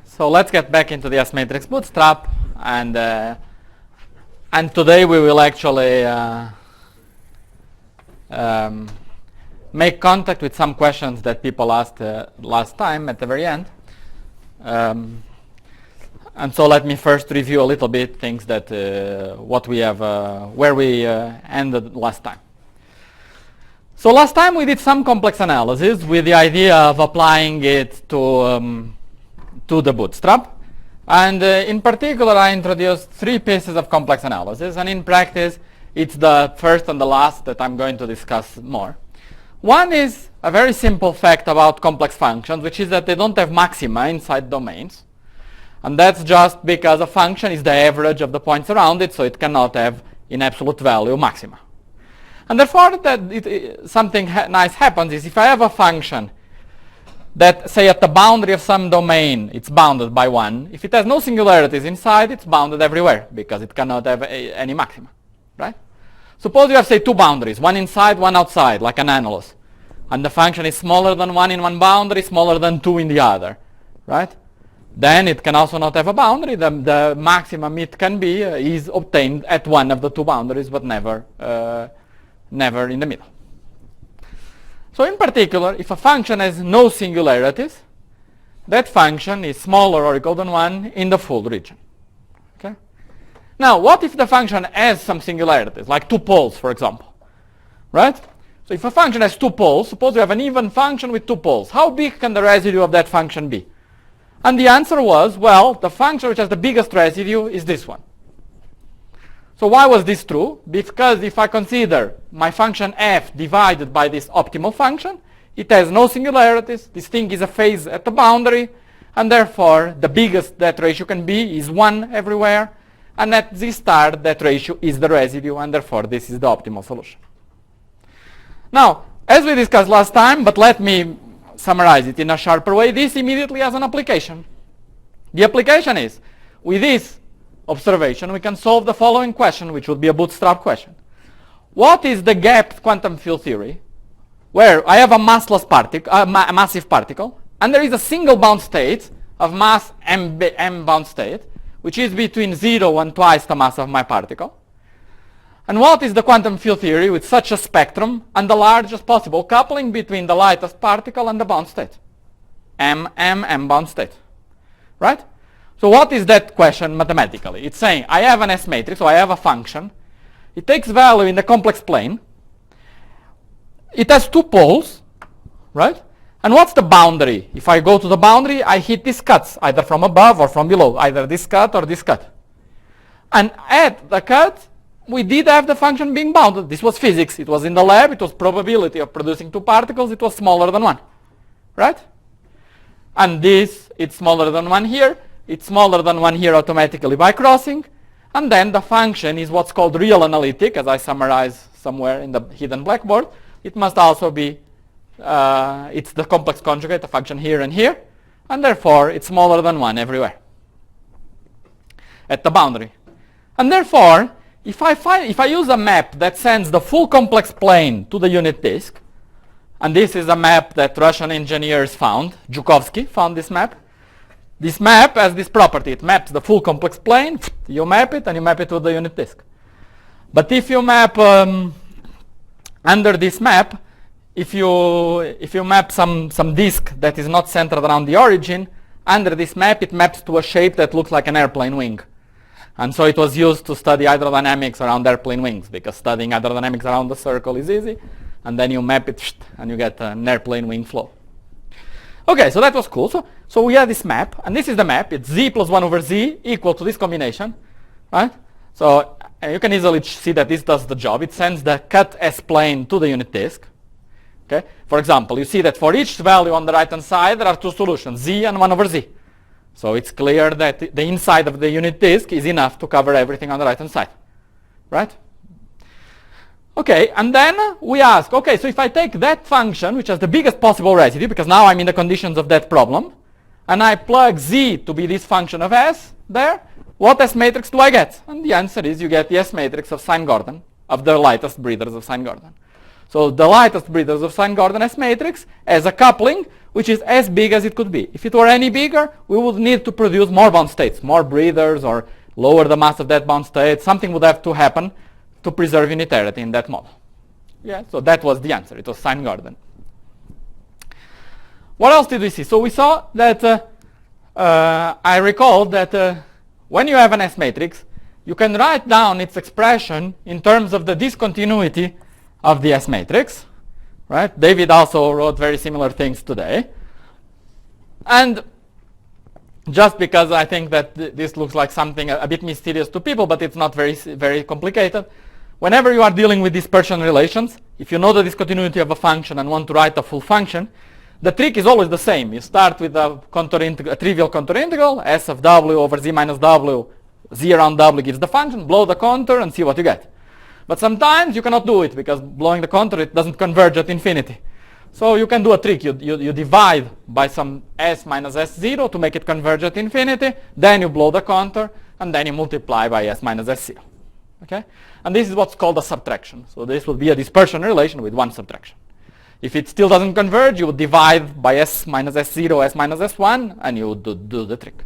So let's get back into the S matrix Bootstrap, and today we will actually make contact with some questions that people asked last time at the very end. And so let me first review a little bit things that what we have, where we ended last time. So last time we did some complex analysis with the idea of applying it to the Bootstrap. And in particular, I introduced three pieces of complex analysis. And in practice, it's the first and the last that I'm going to discuss more. One is a very simple fact about complex functions, which is that they don't have maxima inside domains. And that's just because a function is the average of the points around it, so it cannot have in absolute value maxima. And therefore, something nice happens is if I have a function that, say, at the boundary of some domain, it's bounded by 1. If it has no singularities inside, it's bounded everywhere, because it cannot have any maxima, right? Suppose you have, say, two boundaries, one inside, one outside, like an annulus. And the function is smaller than 1 in one boundary, smaller than 2 in the other, right? Then it can also not have a boundary. The maximum it can be is obtained at one of the two boundaries, but never in the middle. So in particular, if a function has no singularities, that function is smaller or equal than 1 in the full region. Okay? Now, what if the function has some singularities, like 2 poles, for example? Right? So if a function has 2 poles, suppose you have an even function with 2 poles, how big can the residue of that function be? And the answer was, well, the function which has the biggest residue is this one. So why was this true? Because if I consider my function f divided by this optimal function, it has no singularities, this thing is a phase at the boundary, and therefore the biggest that ratio can be is 1 everywhere, and at z star that ratio is the residue, and therefore this is the optimal solution. Now, as we discussed last time, but let me summarize it in a sharper way, this immediately has an application. The application is, with this observation, we can solve the following question, which would be a Bootstrap question. What is the gapped quantum field theory where I have a massless particle, a massive particle, and there is a single bound state of mass m bound state, which is between 0 and twice the mass of my particle? And what is the quantum field theory with such a spectrum and the largest possible coupling between the lightest particle and the bound state? M bound state, right? So what is that question mathematically? It's saying I have an S matrix, so I have a function. It takes value in the complex plane. It has 2 poles, right? And what's the boundary? If I go to the boundary, I hit these cuts, either from above or from below, either this cut or this cut. And at the cut, we did have the function being bounded. This was physics. It was in the lab. It was probability of producing 2 particles. It was smaller than 1, right? And this, it's smaller than 1 here. It's smaller than 1 here automatically by crossing. And then the function is what's called real analytic, as I summarize somewhere in the hidden blackboard. It must also be, it's the complex conjugate, the function here and here. And therefore, it's smaller than 1 everywhere at the boundary. And therefore, if I use a map that sends the full complex plane to the unit disk, and this is a map that Russian engineers found, Zhukovsky found this map. This map has this property. It maps the full complex plane. You map it, and you map it to the unit disk. But if you map under this map, if you map some disk that is not centered around the origin, under this map it maps to a shape that looks like an airplane wing. And so it was used to study hydrodynamics around airplane wings, because studying hydrodynamics around the circle is easy, and then you map it and you get an airplane wing flow. Okay, so that was cool. So we have this map, and this is the map. It's z plus 1 over z equal to this combination, right? So you can easily see that this does the job. It sends the cut S-plane to the unit disk. Okay? For example, you see that for each value on the right-hand side, there are 2 solutions, z and 1 over z. So it's clear that the inside of the unit disk is enough to cover everything on the right-hand side, right? Okay, and then we ask, okay, so if I take that function, which has the biggest possible residue, because now I'm in the conditions of that problem, and I plug z to be this function of S there, what S matrix do I get? And the answer is you get the S matrix of Sine-Gordon, of the lightest breathers of Sine-Gordon. So the lightest breathers of Sine-Gordon S matrix has a coupling which is as big as it could be. If it were any bigger, we would need to produce more bound states, more breathers, or lower the mass of that bound state. Something would have to happen to preserve unitarity in that model. Yeah, so that was the answer. It was Sine-Gordon. What else did we see? So we saw that I recall that when you have an S matrix, you can write down its expression in terms of the discontinuity of the S matrix. Right? David also wrote very similar things today. And just because I think that this looks like something a bit mysterious to people, but it's not very complicated. Whenever you are dealing with dispersion relations, if you know the discontinuity of a function and want to write a full function, the trick is always the same. You start with a trivial contour integral, S of w over z minus w, z around w gives the function, blow the contour and see what you get. But sometimes you cannot do it because blowing the contour, it doesn't converge at infinity. So you can do a trick. You divide by some s minus s0 to make it converge at infinity, then you blow the contour, and then you multiply by s minus s0. Okay? And this is what's called a subtraction. So this will be a dispersion relation with one subtraction. If it still doesn't converge, you would divide by s minus s0, s minus s1, and you would do the trick.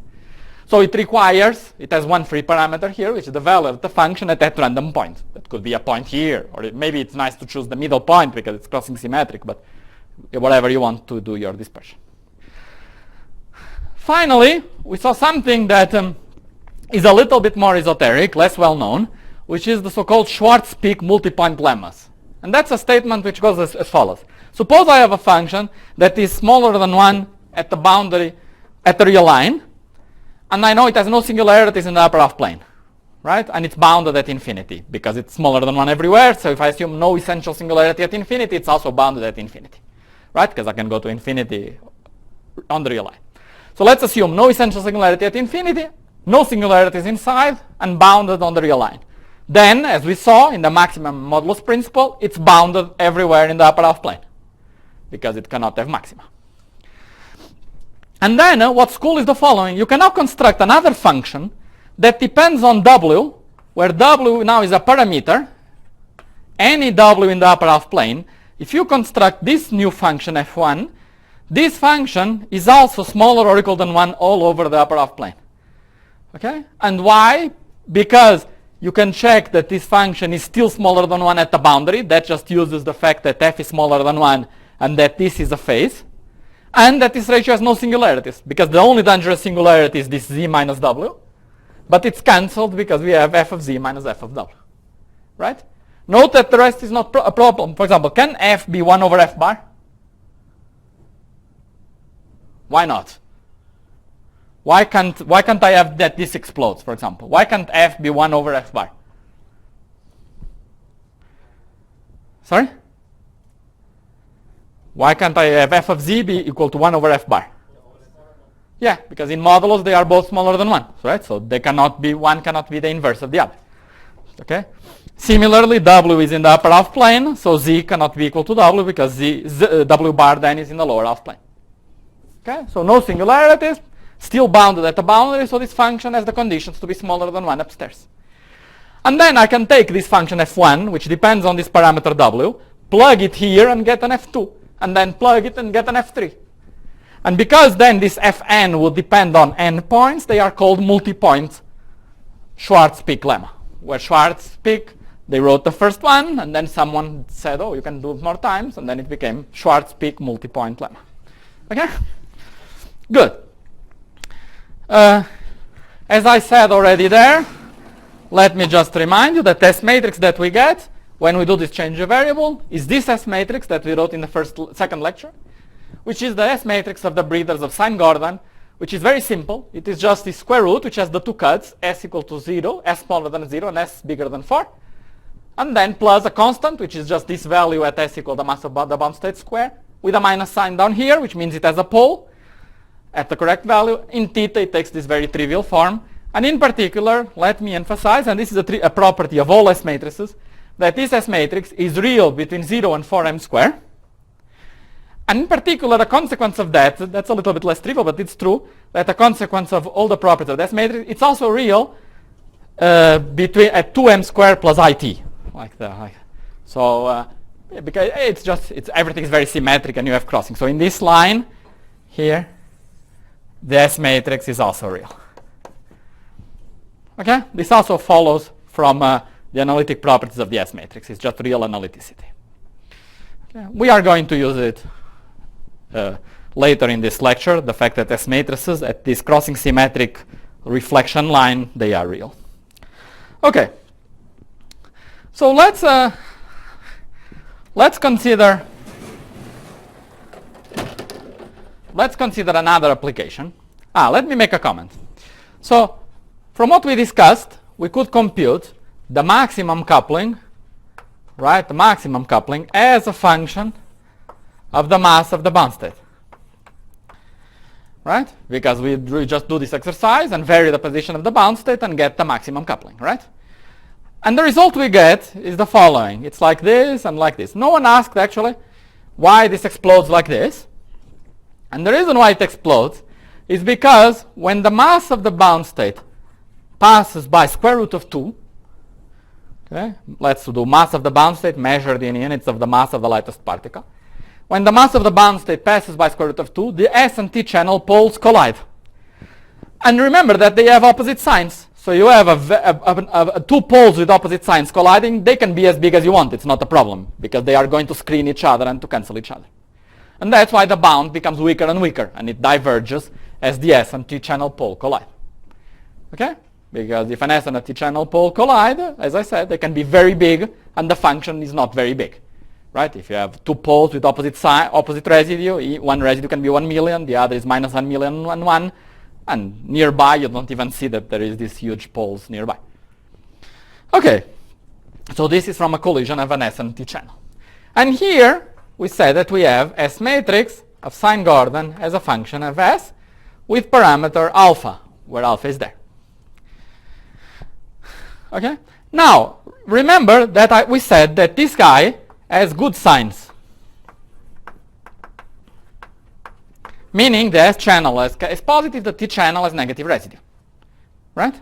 So it has one free parameter here, which is the value of the function at that random point. That could be a point here, or maybe it's nice to choose the middle point because it's crossing symmetric, but whatever you want to do your dispersion. Finally, we saw something that is a little bit more esoteric, less well known, which is the so-called Schwarz-Peak multipoint lemmas. And that's a statement which goes as follows. Suppose I have a function that is smaller than 1 at the boundary, at the real line, and I know it has no singularities in the upper half plane, right? And it's bounded at infinity because it's smaller than 1 everywhere. So if I assume no essential singularity at infinity, it's also bounded at infinity, right? Because I can go to infinity on the real line. So let's assume no essential singularity at infinity, no singularities inside, and bounded on the real line. Then, as we saw in the maximum modulus principle, it's bounded everywhere in the upper half plane because it cannot have maxima. And then what's cool is the following. You can now construct another function that depends on w, where w now is a parameter, any w in the upper half plane. If you construct this new function f1, this function is also smaller or equal than 1 all over the upper half plane. Okay? And why? Because you can check that this function is still smaller than 1 at the boundary. That just uses the fact that f is smaller than 1 and that this is a phase. And that this ratio has no singularities, because the only dangerous singularity is this z minus w. But it's cancelled because we have f of z minus f of w. Right? Note that the rest is not a problem. For example, can f be 1 over f bar? Why not? Why can't I have that this explodes, for example? Why can't f be 1 over f bar? Sorry? Why can't I have f of z be equal to 1 over f bar? Yeah, because in modulus they are both smaller than 1, right? So they cannot be, one cannot be the inverse of the other. Okay? Similarly, w is in the upper half plane, so z cannot be equal to w because w bar then is in the lower half plane. Okay? So no singularities, still bounded at the boundary, so this function has the conditions to be smaller than 1 upstairs. And then I can take this function f1, which depends on this parameter w, plug it here and get an f2. And then plug it and get an f3. And because then this fn will depend on n points, they are called multipoint Schwarz-Peak lemma. Where Schwarz-Peak, they wrote the first one, and then someone said, oh, you can do it more times, and then it became Schwarz-Peak multipoint lemma. Okay? Good. As I said already there, let me just remind you that S matrix that we get when we do this change of variable is this S matrix that we wrote in the second lecture, which is the S matrix of the breathers of Sine-Gordon, which is very simple. It is just the square root, which has the two cuts, s equal to 0, s smaller than 0, and s bigger than 4. And then plus a constant, which is just this value at s equal the mass of the bound state square, with a minus sign down here, which means it has a pole at the correct value. In theta, it takes this very trivial form. And in particular, let me emphasize, and this is a property of all S matrices, that this S matrix is real between 0 and 4m square. And in particular, a consequence of that, that's a little bit less trivial, but it's true, that a consequence of all the properties of the S matrix, it's also real between at 2m square plus it. So because everything is very symmetric and you have crossing. So in this line, here, the S matrix is also real. Okay? This also follows from the analytic properties of the S matrix. It's just real analyticity. Okay? We are going to use it later in this lecture, the fact that S matrices at this crossing symmetric reflection line, they are real. Okay. So let's consider another application. Let me make a comment. So from what we discussed, we could compute the maximum coupling, right? The maximum coupling as a function of the mass of the bound state, right? Because we just do this exercise and vary the position of the bound state and get the maximum coupling, right? And the result we get is the following. It's like this and like this. No one asked actually why this explodes like this. And the reason why it explodes is because when the mass of the bound state passes by square root of 2, okay, let's do mass of the bound state measured in units of the mass of the lightest particle. When the mass of the bound state passes by square root of 2, the S and T channel poles collide. And remember that they have opposite signs. So you have two poles with opposite signs colliding. They can be as big as you want. It's not a problem because they are going to screen each other and to cancel each other. And that's why the bound becomes weaker and weaker, and it diverges as the S and T channel pole collide. Okay? Because if an S and a T channel pole collide, as I said, they can be very big, and the function is not very big. Right? If you have two poles with opposite residue, one residue can be 1 million, the other is minus 1 million and 1, and nearby you don't even see that there is these huge poles nearby. Okay, so this is from a collision of an S and T channel. And here we say that we have S matrix of sine Gordon as a function of S with parameter alpha, where alpha is there. Okay, now remember that we said that this guy has good signs, meaning the S channel is positive, the T channel has negative residue, right?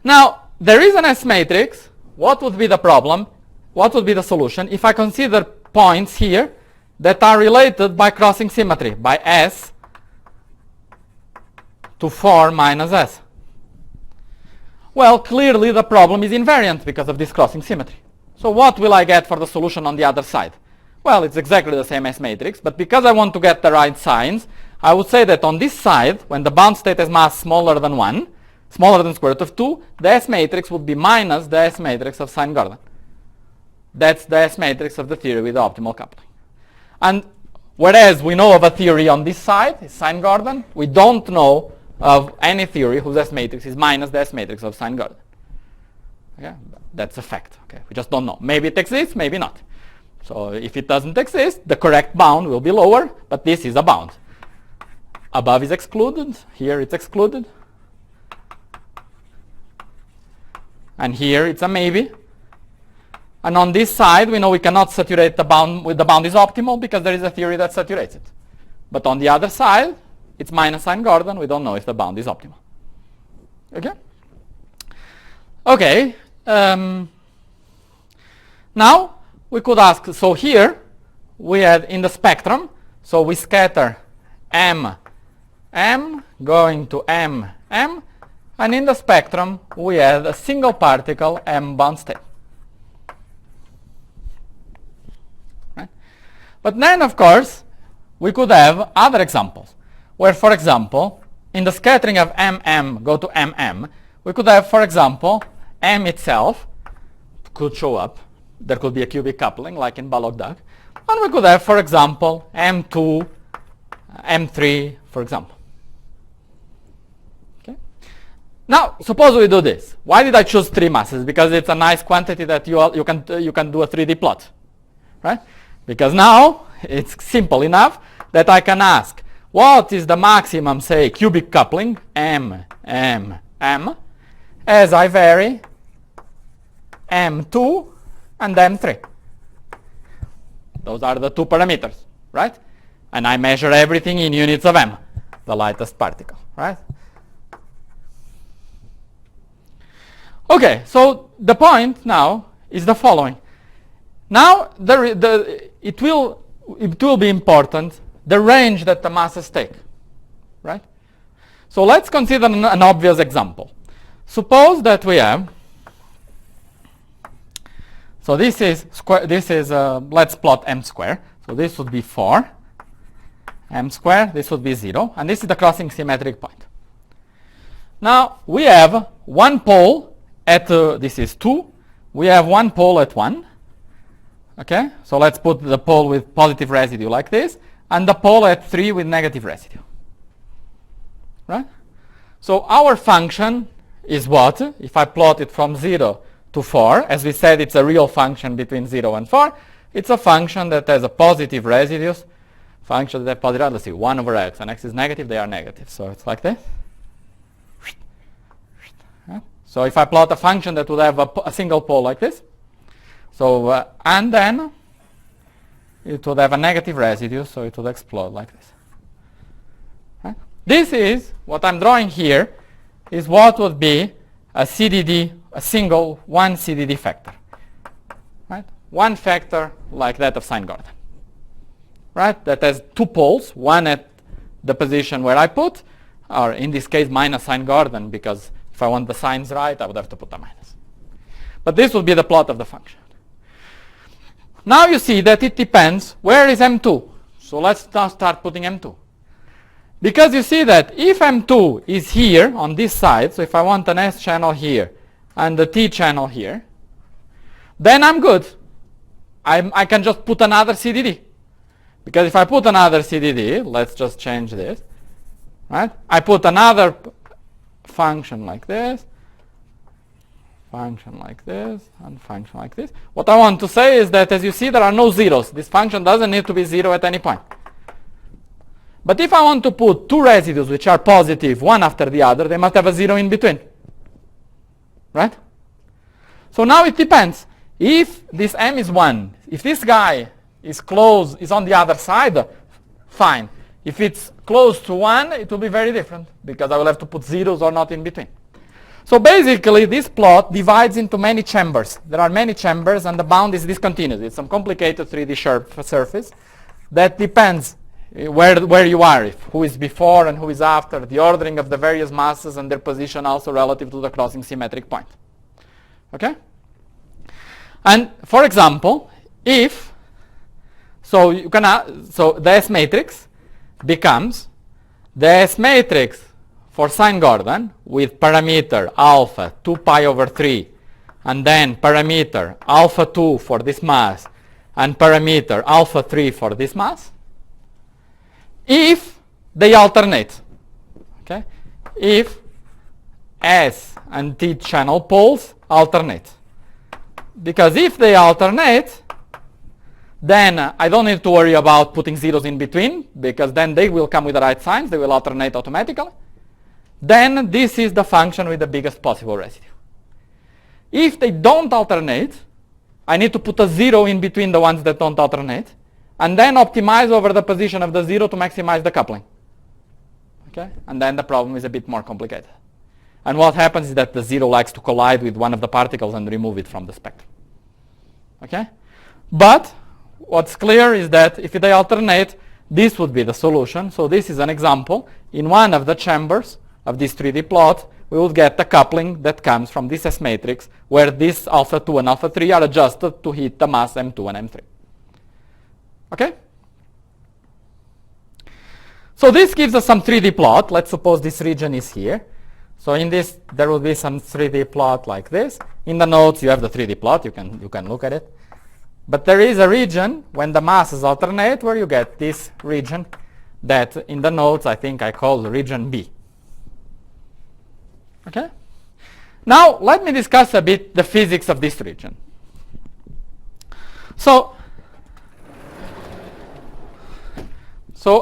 Now, there is an S matrix. What would be the problem? What would be the solution if I consider points here that are related by crossing symmetry, by S to 4 minus S? Well, clearly the problem is invariant because of this crossing symmetry. So what will I get for the solution on the other side? Well, it's exactly the same S matrix, but because I want to get the right signs, I would say that on this side, when the bound state has mass smaller than 1, smaller than square root of 2, the S matrix would be minus the S matrix of sine Gordon. That's the S matrix of the theory with the optimal coupling. And whereas we know of a theory on this side, sine Gordon, we don't know of any theory whose S matrix is minus the S matrix of sine Gordon. Okay? That's a fact. Okay? We just don't know. Maybe it exists, maybe not. So if it doesn't exist, the correct bound will be lower, but this is a bound. Above is excluded, here it's excluded. And here it's a maybe. And on this side, we know we cannot saturate the bound with the bound is optimal because there is a theory that saturates it. But on the other side, it's minus sine Gordon. We don't know if the bound is optimal. Okay? Okay. Now, we could ask, so here, we had in the spectrum, so we scatter M, M, going to M, M, and in the spectrum, we had a single particle M bound state. Right? But then, of course, we could have other examples, where, for example, in the scattering of MM go to MM, we could have, for example, M itself could show up. There could be a cubic coupling, like in Balog-Duck. And we could have, for example, M2, M3, for example. Okay. Now, suppose we do this. Why did I choose 3 masses? Because it's a nice quantity that you can do a 3D plot, right? Because now it's simple enough that I can ask, what is the maximum, say, cubic coupling, M, M, M, as I vary M2 and M3. Those are the 2 parameters, right? And I measure everything in units of M, the lightest particle, right? Okay, so the point now is the following. Now it will be important the range that the masses take, right? So let's consider an obvious example. Suppose that we have, so this is let's plot m square. So this would be 4 m square, this would be 0, and this is the crossing symmetric point. Now we have one pole at this is 2, we have one pole at 1. Okay, so let's put the pole with positive residue like this, and the pole at 3 with negative residue. Right? So our function is what? If I plot it from 0 to 4, as we said, it's a real function between 0 and 4. It's a function that has a positive residues. Functions that have positive, let's see, 1 over x, and x is negative, they are negative. So it's like this. So if I plot a function that would have a single pole like this, so and then it would have a negative residue, so it would explode like this. Right? This is what I'm drawing here is what would be a CDD, a single one CDD factor. Right? One factor like that of sine Gordon. Right? That has two poles, one at the position where I put, or in this case minus sine Gordon, because if I want the signs right, I would have to put a minus. But this will be the plot of the function. Now you see that it depends where is M2. So let's now start putting M2. Because you see that if M2 is here on this side, so if I want an S channel here and the T channel here, then I'm good. I can just put another CDD. Because if I put another CDD, let's just change this. Right? I put another function like this, function like this, and function like this. What I want to say is that, as you see, there are no zeros. This function doesn't need to be 0 at any point. But if I want to put two residues which are positive, one after the other, they must have a 0 in between. Right? So now it depends. If this m is 1, if this guy is close, is on the other side, fine. If it's close to 1, it will be very different, because I will have to put zeros or not in between. So basically, this plot divides into many chambers. There are many chambers, and the bound is discontinuous. It's some complicated 3D surface that depends where you are, who is before and who is after, the ordering of the various masses and their position also relative to the crossing symmetric point. Okay? And for example, if so the S matrix becomes the S matrix for sine Gordon with parameter alpha 2 pi over 3 and then parameter alpha 2 for this mass and parameter alpha 3 for this mass if they alternate. Okay? If S and T channel poles alternate. Because if they alternate, then I don't need to worry about putting zeros in between, because then they will come with the right signs. They will alternate automatically. Then this is the function with the biggest possible residue. If they don't alternate, I need to put a 0 in between the ones that don't alternate, and then optimize over the position of the 0 to maximize the coupling. Okay? And then the problem is a bit more complicated. And what happens is that the 0 likes to collide with one of the particles and remove it from the spectrum. Okay? But what's clear is that if they alternate, this would be the solution. So this is an example. In one of the chambers of this 3D plot, we will get the coupling that comes from this S matrix, where this alpha 2 and alpha 3 are adjusted to hit the mass M2 and M3. Okay? So this gives us some 3D plot. Let's suppose this region is here. So in this, there will be some 3D plot like this. In the notes, you have the 3D plot. You can look at it. But there is a region when the masses alternate where you get this region that in the notes I think I call region B. Okay? Now let me discuss a bit the physics of this region. So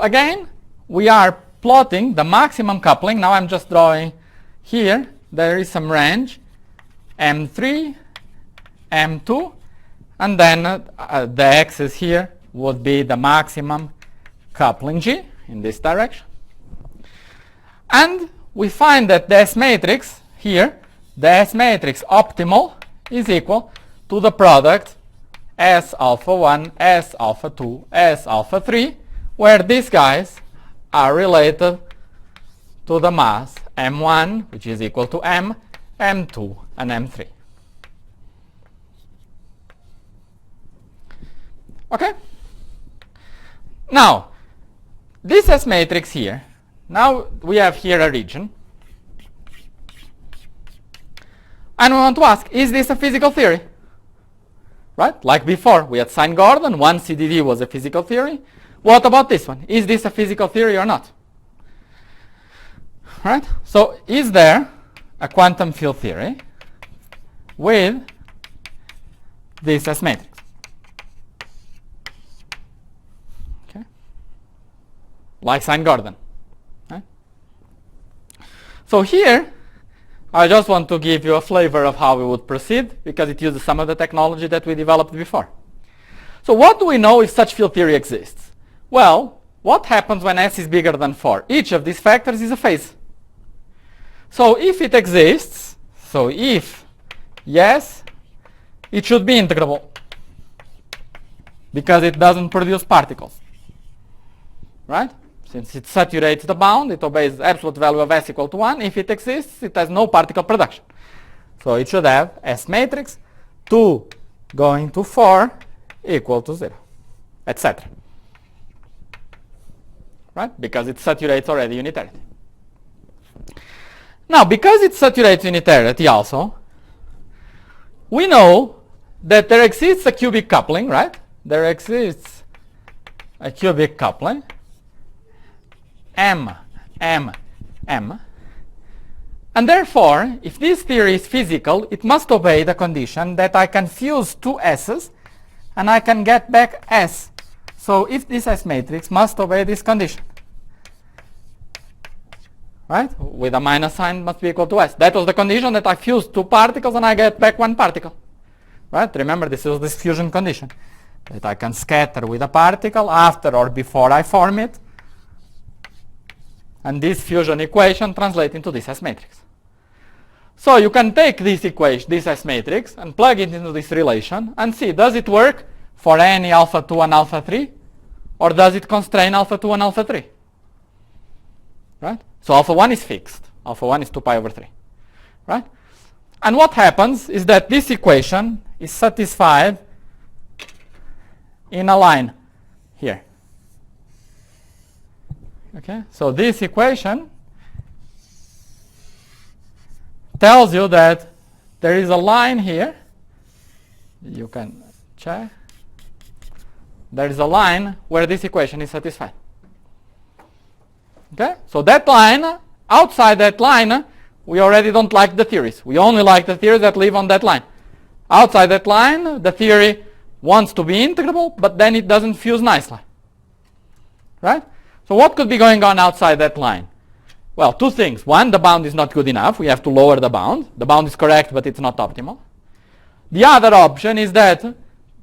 again, we are plotting the maximum coupling. Now I'm just drawing here. There is some range M3, M2, and then the axis here would be the maximum coupling G in this direction. And we find that the S matrix here, the S matrix optimal is equal to the product S alpha 1, S alpha 2, S alpha 3 where these guys are related to the mass m1, which is equal to m, m2, and m3. Okay? Now, this S matrix here, now we have here a region. And we want to ask, is this a physical theory? Right? Like before, we had sine Gordon, one CDD was a physical theory. What about this one? Is this a physical theory or not? Right? So, is there a quantum field theory with this S matrix? Okay. Like sine Gordon. Right? So here, I just want to give you a flavor of how we would proceed, because it uses some of the technology that we developed before. So what do we know if such field theory exists? Well, what happens when S is bigger than 4? Each of these factors is a phase. So if it exists, so if yes, it should be integrable, because it doesn't produce particles. Right? Since it saturates the bound, it obeys absolute value of S equal to 1. If it exists, it has no particle production. So it should have S matrix 2 going to 4 equal to 0, etc. Right? Because it saturates already unitarity. Now, because it saturates unitarity also, we know that there exists a cubic coupling, right? There exists a cubic coupling M, M, M. And therefore, if this theory is physical, it must obey the condition that I can fuse two S's and I can get back S. So if this S matrix must obey this condition. Right? With a minus sign must be equal to S. That was the condition, that I fuse two particles and I get back one particle. Right? Remember, this is this fusion condition. That I can scatter with a particle after or before I form it. And this fusion equation translates into this S matrix. So you can take this equation, this S matrix, and plug it into this relation and see, does it work for any alpha 2 and alpha 3? Or does it constrain alpha 2 and alpha 3? Right? So alpha 1 is fixed. Alpha 1 is 2 pi over 3. Right? And what happens is that this equation is satisfied in a line here. Okay? So this equation tells you that there is a line here. You can check. There is a line where this equation is satisfied. Okay? So that line, outside that line, we already don't like the theories. We only like the theories that live on that line. Outside that line, the theory wants to be integrable, but then it doesn't fuse nicely. Right? So what could be going on outside that line? Well, two things. One, the bound is not good enough. We have to lower the bound. The bound is correct, but it's not optimal. The other option is that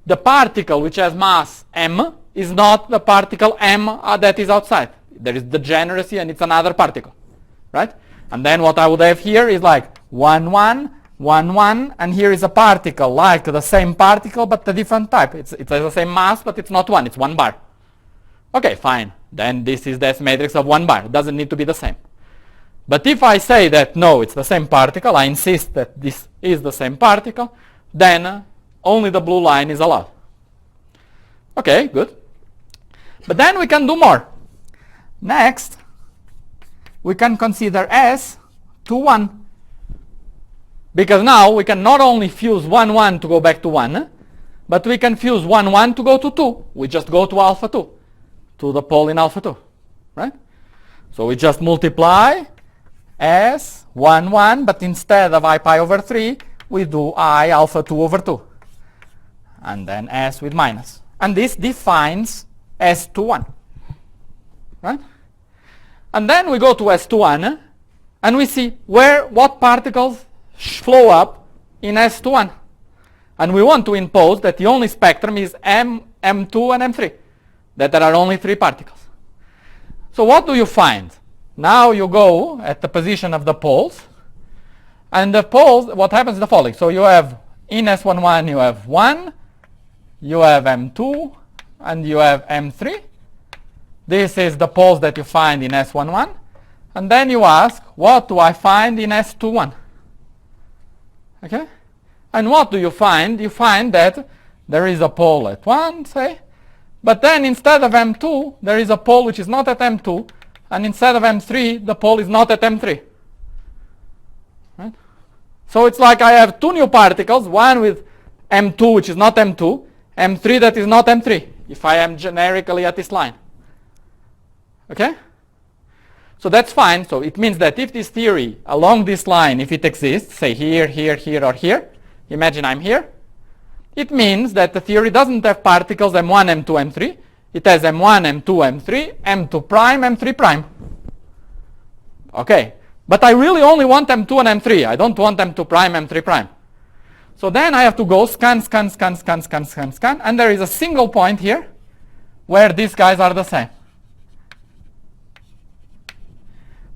the particle which has mass m is not the particle m that is outside. There is degeneracy and it's another particle. Right? And then what I would have here is like 1, 1, 1, 1, and here is a particle like the same particle but a different type. It has the same mass, but it's not 1, it's 1 bar. Okay, fine. Then this is the S matrix of 1 bar. It doesn't need to be the same. But if I say that no, it's the same particle, I insist that this is the same particle, then only the blue line is allowed. Okay, good. But then we can do more. Next, we can consider S to 1. Because now we can not only fuse 1, 1 to go back to 1, but we can fuse 1, 1 to go to 2. We just go to alpha 2, to the pole in alpha 2. Right? So we just multiply S 1, 1, but instead of I pi over 3, we do I alpha 2 over 2. And then S with minus. And this defines S to 1. Right? And then we go to S to 1, and we see what particles flow up in S to 1. And we want to impose that the only spectrum is M, M2, and M3. That there are only 3 particles. So what do you find? Now you go at the position of the poles, and the poles, what happens is the following. So you have in S11 you have 1, you have M2, and you have M3, This is the poles that you find in S11. And then you ask, what do I find in S21? Okay? And what do you find? You find that there is a pole at 1, say, but then instead of M2, there is a pole which is not at M2, and instead of M3, the pole is not at M3. Right? So it's like I have two new particles, one with M2 which is not M2, M3 that is not M3, if I am generically at this line. Okay? So that's fine. So it means that if this theory along this line, if it exists, say here, here, here, or here, imagine I'm here, it means that the theory doesn't have particles M1, M2, M3. It has M1, M2, M3, M2 prime, M3 prime. Okay. But I really only want M2 and M3. I don't want M2 prime, M3 prime. So then I have to go scan, scan, scan, scan, scan, scan, scan, and there is a single point here where these guys are the same.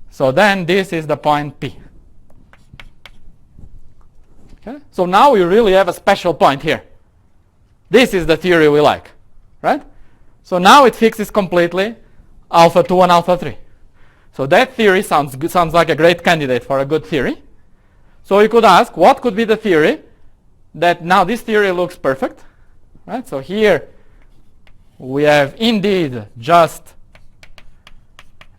So then this is the point P. Okay? So now we really have a special point here. This is the theory we like, right? So now it fixes completely alpha 2 and alpha 3. So that theory sounds good, sounds like a great candidate for a good theory. So you could ask, what could be the theory that now this theory looks perfect, right? So here we have indeed just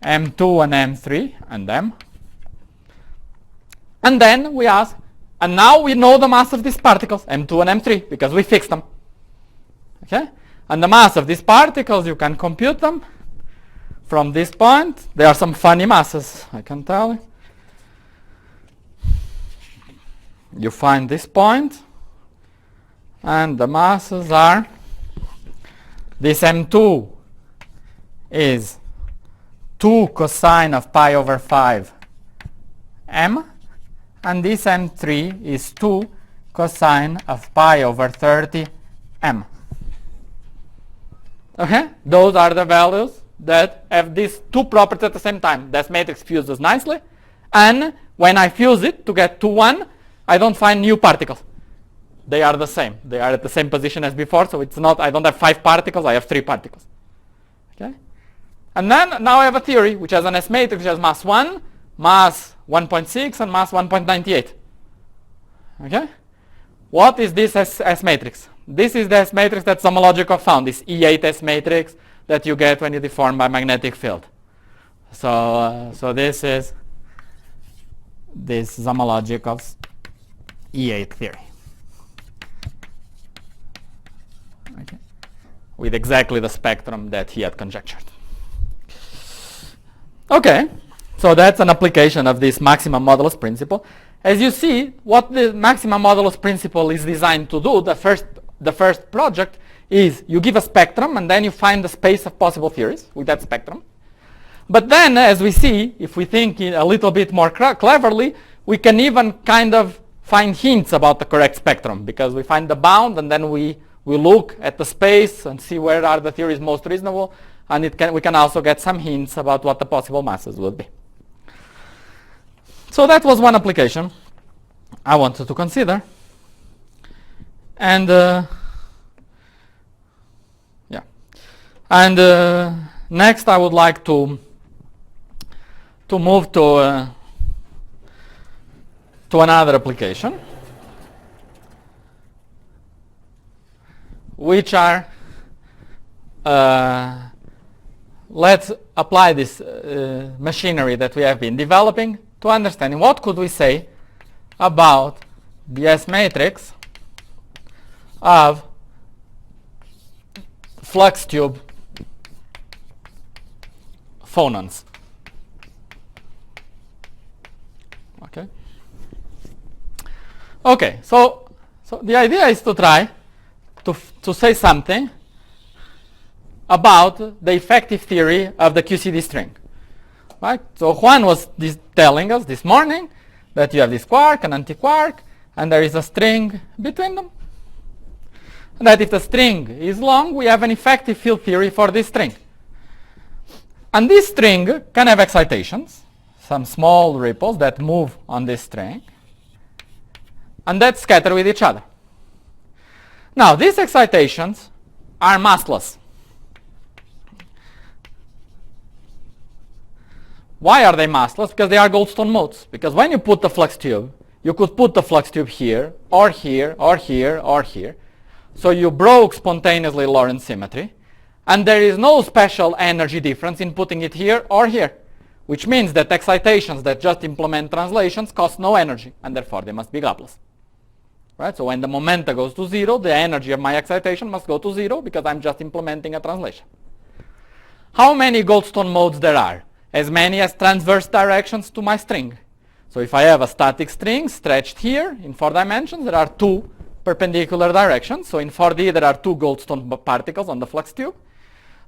M2 and M3 and M. And then we ask, and now we know the mass of these particles, M2 and M3, because we fixed them. Okay? And the mass of these particles, you can compute them from this point. There are some funny masses, I can tell you. You find this point, and the masses are, this M2 is 2 cosine of pi over 5 m, and this M3 is 2 cosine of pi over 30 m. Okay? Those are the values that have these two properties at the same time. This matrix fuses nicely, and when I fuse it to get 2, 1, I don't find new particles. They are the same. They are at the same position as before, so it's not, I don't have 5 particles, I have 3 particles. Okay? And then now I have a theory which has an S matrix which has mass 1, mass 1.6, and mass 1.98. Okay? What is this S matrix? This is the S matrix that Homological found, this E8 S matrix that you get when you deform by magnetic field. So this is this Homological's E8 theory. Okay. With exactly the spectrum that he had conjectured. Okay, so that's an application of this maximum modulus principle. As you see, what the maximum modulus principle is designed to do, the first project, is you give a spectrum and then you find the space of possible theories with that spectrum. But then, as we see, if we think a little bit more cleverly, we can even kind of find hints about the correct spectrum, because we find the bound and then we look at the space and see where are the theories most reasonable, and we can also get some hints about what the possible masses would be. So that was one application I wanted to consider. And next I would like to move to another application, which are let's apply this machinery that we have been developing to understanding what could we say about the S matrix of flux tube phonons. Okay, so the idea is to try to say something about the effective theory of the QCD string. Right? So Juan was telling us this morning that you have this quark and antiquark, and there is a string between them. And that if the string is long, we have an effective field theory for this string. And this string can have excitations, some small ripples that move on this string, and that scatter with each other. Now, these excitations are massless. Why are they massless? Because they are Goldstone modes. Because when you put the flux tube, you could put the flux tube here, or here, or here, or here. So you broke spontaneously Lorentz symmetry. And there is no special energy difference in putting it here or here. Which means that excitations that just implement translations cost no energy. And therefore they must be gapless. Right? So when the momenta goes to 0, the energy of my excitation must go to 0 because I'm just implementing a translation. How many Goldstone modes there are? As many as transverse directions to my string. So if I have a static string stretched here in 4 dimensions, there are 2 perpendicular directions. So in 4D there are 2 Goldstone particles on the flux tube.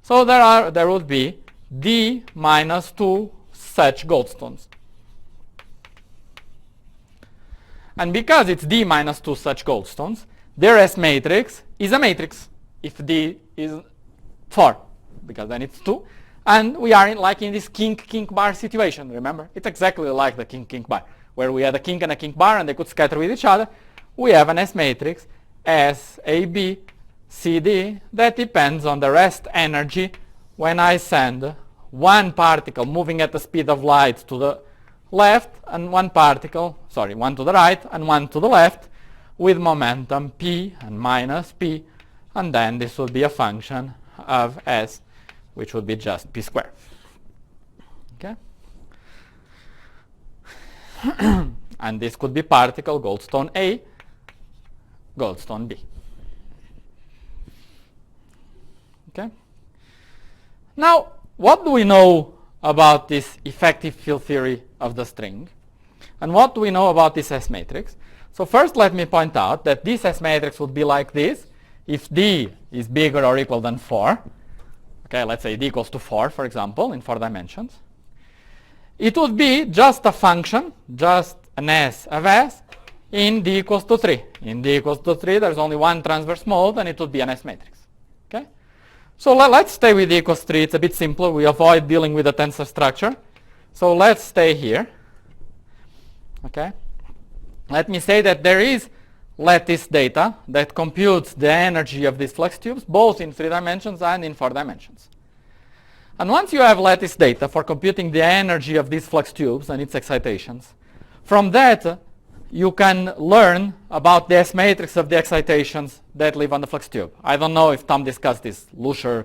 So there would be d minus 2 such Goldstones. And because it's d minus 2 such Goldstones, their S matrix is a matrix if d is 4, because then it's 2. And we are in this kink bar situation, remember? It's exactly like the kink bar, where we had a kink and a kink bar and they could scatter with each other. We have an S matrix, S, A, B, C, D, that depends on the rest energy when I send one particle moving at the speed of light to the left and one to the right and one to the left with momentum P and minus P, and then this would be a function of S, which would be just P squared. Okay? And this could be particle Goldstone A, Goldstone B. Okay? Now, what do we know about this effective field theory of the string? And what do we know about this S matrix? So first let me point out that this S matrix would be like this if D is bigger or equal than 4. Okay, let's say D equals to 4, for example, in 4 dimensions. It would be just a function, just an S of S, in D equals to 3. In D equals to 3, there's only one transverse mode, and it would be an S matrix. Okay? So let's stay with D equals 3. It's a bit simpler. We avoid dealing with the tensor structure. So let's stay here. Okay? Let me say that there is lattice data that computes the energy of these flux tubes, both in 3 dimensions and in 4 dimensions. And once you have lattice data for computing the energy of these flux tubes and its excitations, from that you can learn about the S matrix of the excitations that live on the flux tube. I don't know if Tom discussed this Lusher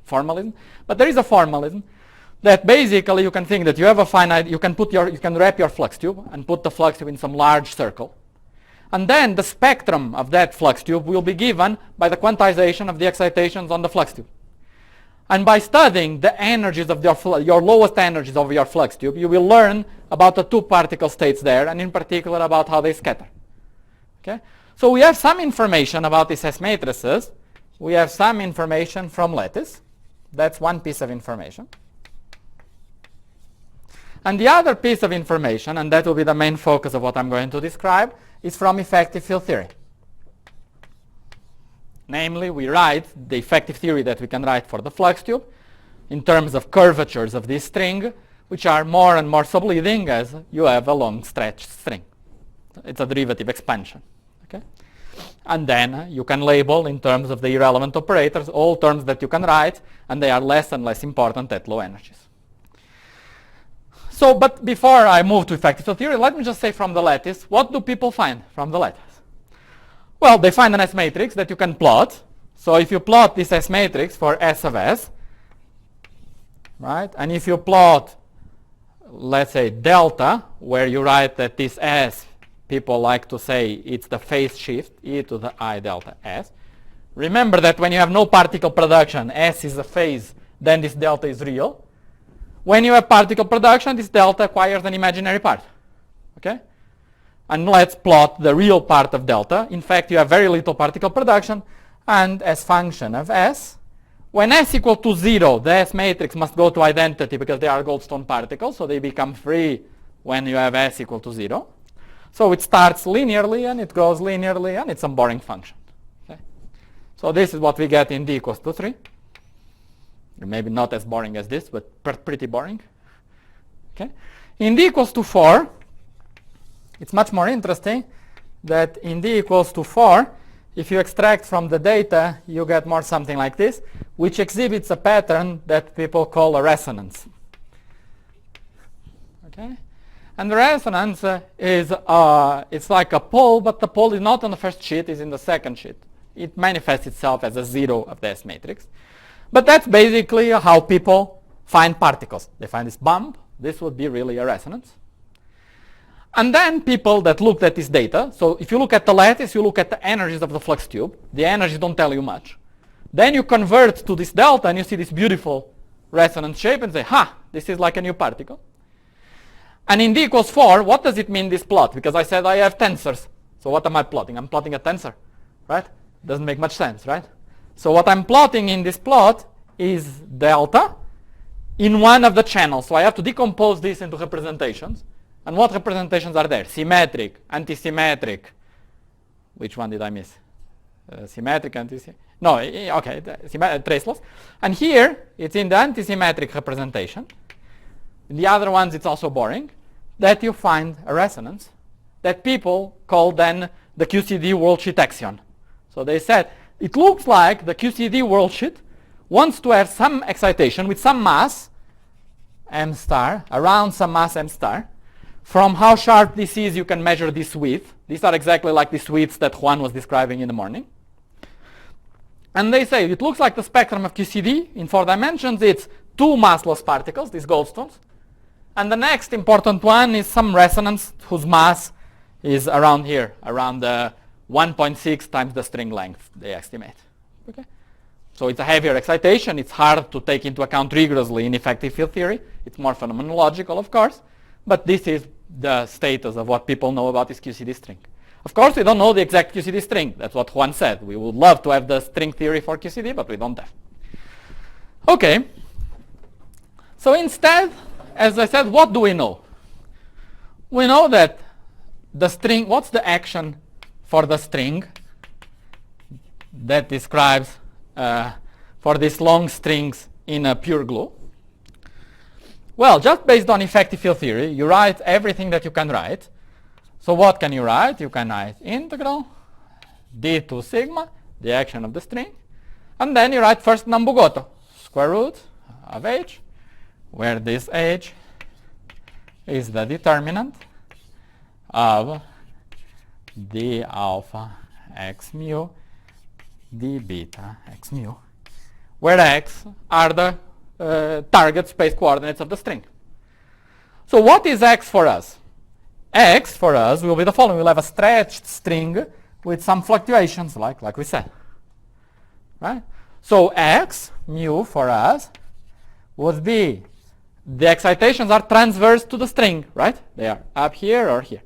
formalism, but there is a formalism that basically you can think that you have a finite, you can wrap your flux tube and put the flux tube in some large circle. And then the spectrum of that flux tube will be given by the quantization of the excitations on the flux tube. And by studying the energies of your lowest energies of your flux tube, you will learn about the 2 particle states there, and in particular about how they scatter. Okay? So we have some information about these S matrices. We have some information from lattice. That's one piece of information. And the other piece of information, and that will be the main focus of what I'm going to describe, is from effective field theory. Namely, we write the effective theory that we can write for the flux tube in terms of curvatures of this string, which are more and more subleading as you have a long stretched string. It's a derivative expansion. Okay? And then you can label in terms of the irrelevant operators all terms that you can write, and they are less and less important at low energies. So, but before I move to effective field theory, let me just say from the lattice, what do people find from the lattice? Well, they find an S matrix that you can plot. So if you plot this S matrix for S of S, right, and if you plot, let's say, delta, where you write that this S, people like to say it's the phase shift, e to the I delta S. Remember that when you have no particle production, S is a phase, then this delta is real. When you have particle production, this delta acquires an imaginary part. Okay? And let's plot the real part of delta. In fact, you have very little particle production, and as function of S, when S equal to 0, the S matrix must go to identity because they are Goldstone particles, so they become free when you have S equal to 0. So it starts linearly, and it goes linearly, and it's some boring function. Okay? So this is what we get in D equals to 3. Maybe not as boring as this, but pretty boring. Okay? In D equals to 4, it's much more interesting that in D equals to 4, if you extract from the data, you get more something like this, which exhibits a pattern that people call a resonance. Okay? And the resonance is it's like a pole, but the pole is not on the first sheet, it's in the second sheet. It manifests itself as a 0 of the S matrix. But that's basically how people find particles. They find this bump. This would be really a resonance. And then people that looked at this data, so if you look at the lattice, you look at the energies of the flux tube. The energies don't tell you much. Then you convert to this delta and you see this beautiful resonance shape and say, ha, this is like a new particle. And in d equals 4, what does it mean, this plot? Because I said I have tensors. So what am I plotting? I'm plotting a tensor, right? Doesn't make much sense, right? So what I'm plotting in this plot is delta in one of the channels. So I have to decompose this into representations. And what representations are there? Symmetric, anti-symmetric. Which one did I miss? Symmetric, anti-symmetric. No, okay, traceless. And here, it's in the anti-symmetric representation. In the other ones, it's also boring, that you find a resonance that people call then the QCD worldsheet axion. So they said, it looks like the QCD worldsheet wants to have some excitation with some mass, m star, around some mass m star. From how sharp this is, you can measure this width. These are exactly like these widths that Juan was describing in the morning. And they say, it looks like the spectrum of QCD in 4 dimensions. It's 2 massless particles, these goldstones. And the next important one is some resonance whose mass is around here, around 1.6 times the string length, they estimate. Okay? So it's a heavier excitation. It's hard to take into account rigorously in effective field theory. It's more phenomenological, of course. But this is the status of what people know about this QCD string. Of course, we don't know the exact QCD string. That's what Juan said. We would love to have the string theory for QCD, but we don't have. Okay. So instead, as I said, what do we know? We know that the string, what's the action for the string that describes for these long strings in a pure glue? Well, just based on effective field theory, you write everything that you can write. So what can you write? You can write integral d2 sigma, the action of the string. And then you write first Nambu-Goto, square root of h, where this h is the determinant of d alpha x mu, d beta x mu, where x are the target space coordinates of the string. So what is x for us? X for us will be the following. We'll have a stretched string with some fluctuations, like we said. Right? So x, mu for us, would be the excitations are transverse to the string, right? They are up here or here.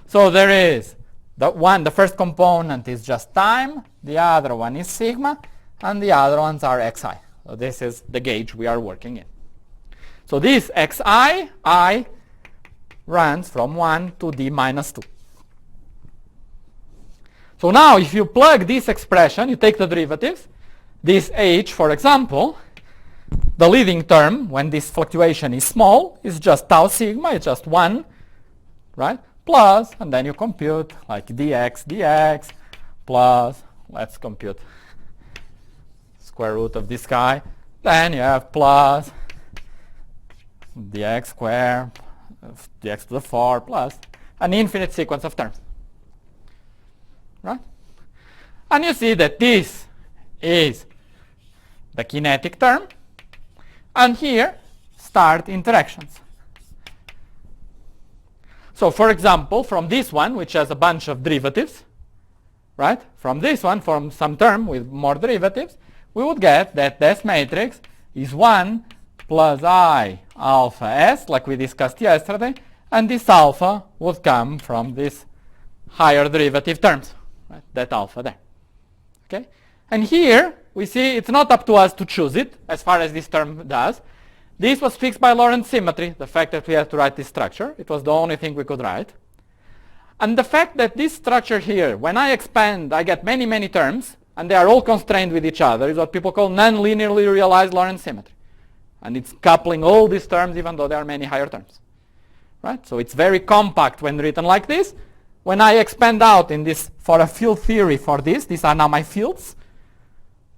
So there is the first component is just time, the other one is sigma, and the other ones are xi. So this is the gauge we are working in. So this xi, I, runs from 1 to d minus 2. So now if you plug this expression, you take the derivatives, this h, for example, the leading term, when this fluctuation is small, is just tau sigma, it's just 1, right? Plus, and then you compute like dx, plus, let's compute square root of this guy. Then you have plus dx squared, dx to the 4, plus an infinite sequence of terms. Right? And you see that this is the kinetic term, and here start interactions. So for example, from this one, which has a bunch of derivatives, right? From this one, from some term with more derivatives, we would get that this matrix is 1 plus I alpha s, like we discussed yesterday, and this alpha would come from these higher derivative terms, right? That alpha there. Okay? And here we see it's not up to us to choose it, as far as this term does. This was fixed by Lorentz symmetry, the fact that we had to write this structure. It was the only thing we could write. And the fact that this structure here, when I expand, I get many, many terms, and they are all constrained with each other, is what people call non-linearly realized Lorentz symmetry. And it's coupling all these terms, even though there are many higher terms. Right? So it's very compact when written like this. When I expand out in this, for a field theory for this, these are now my fields.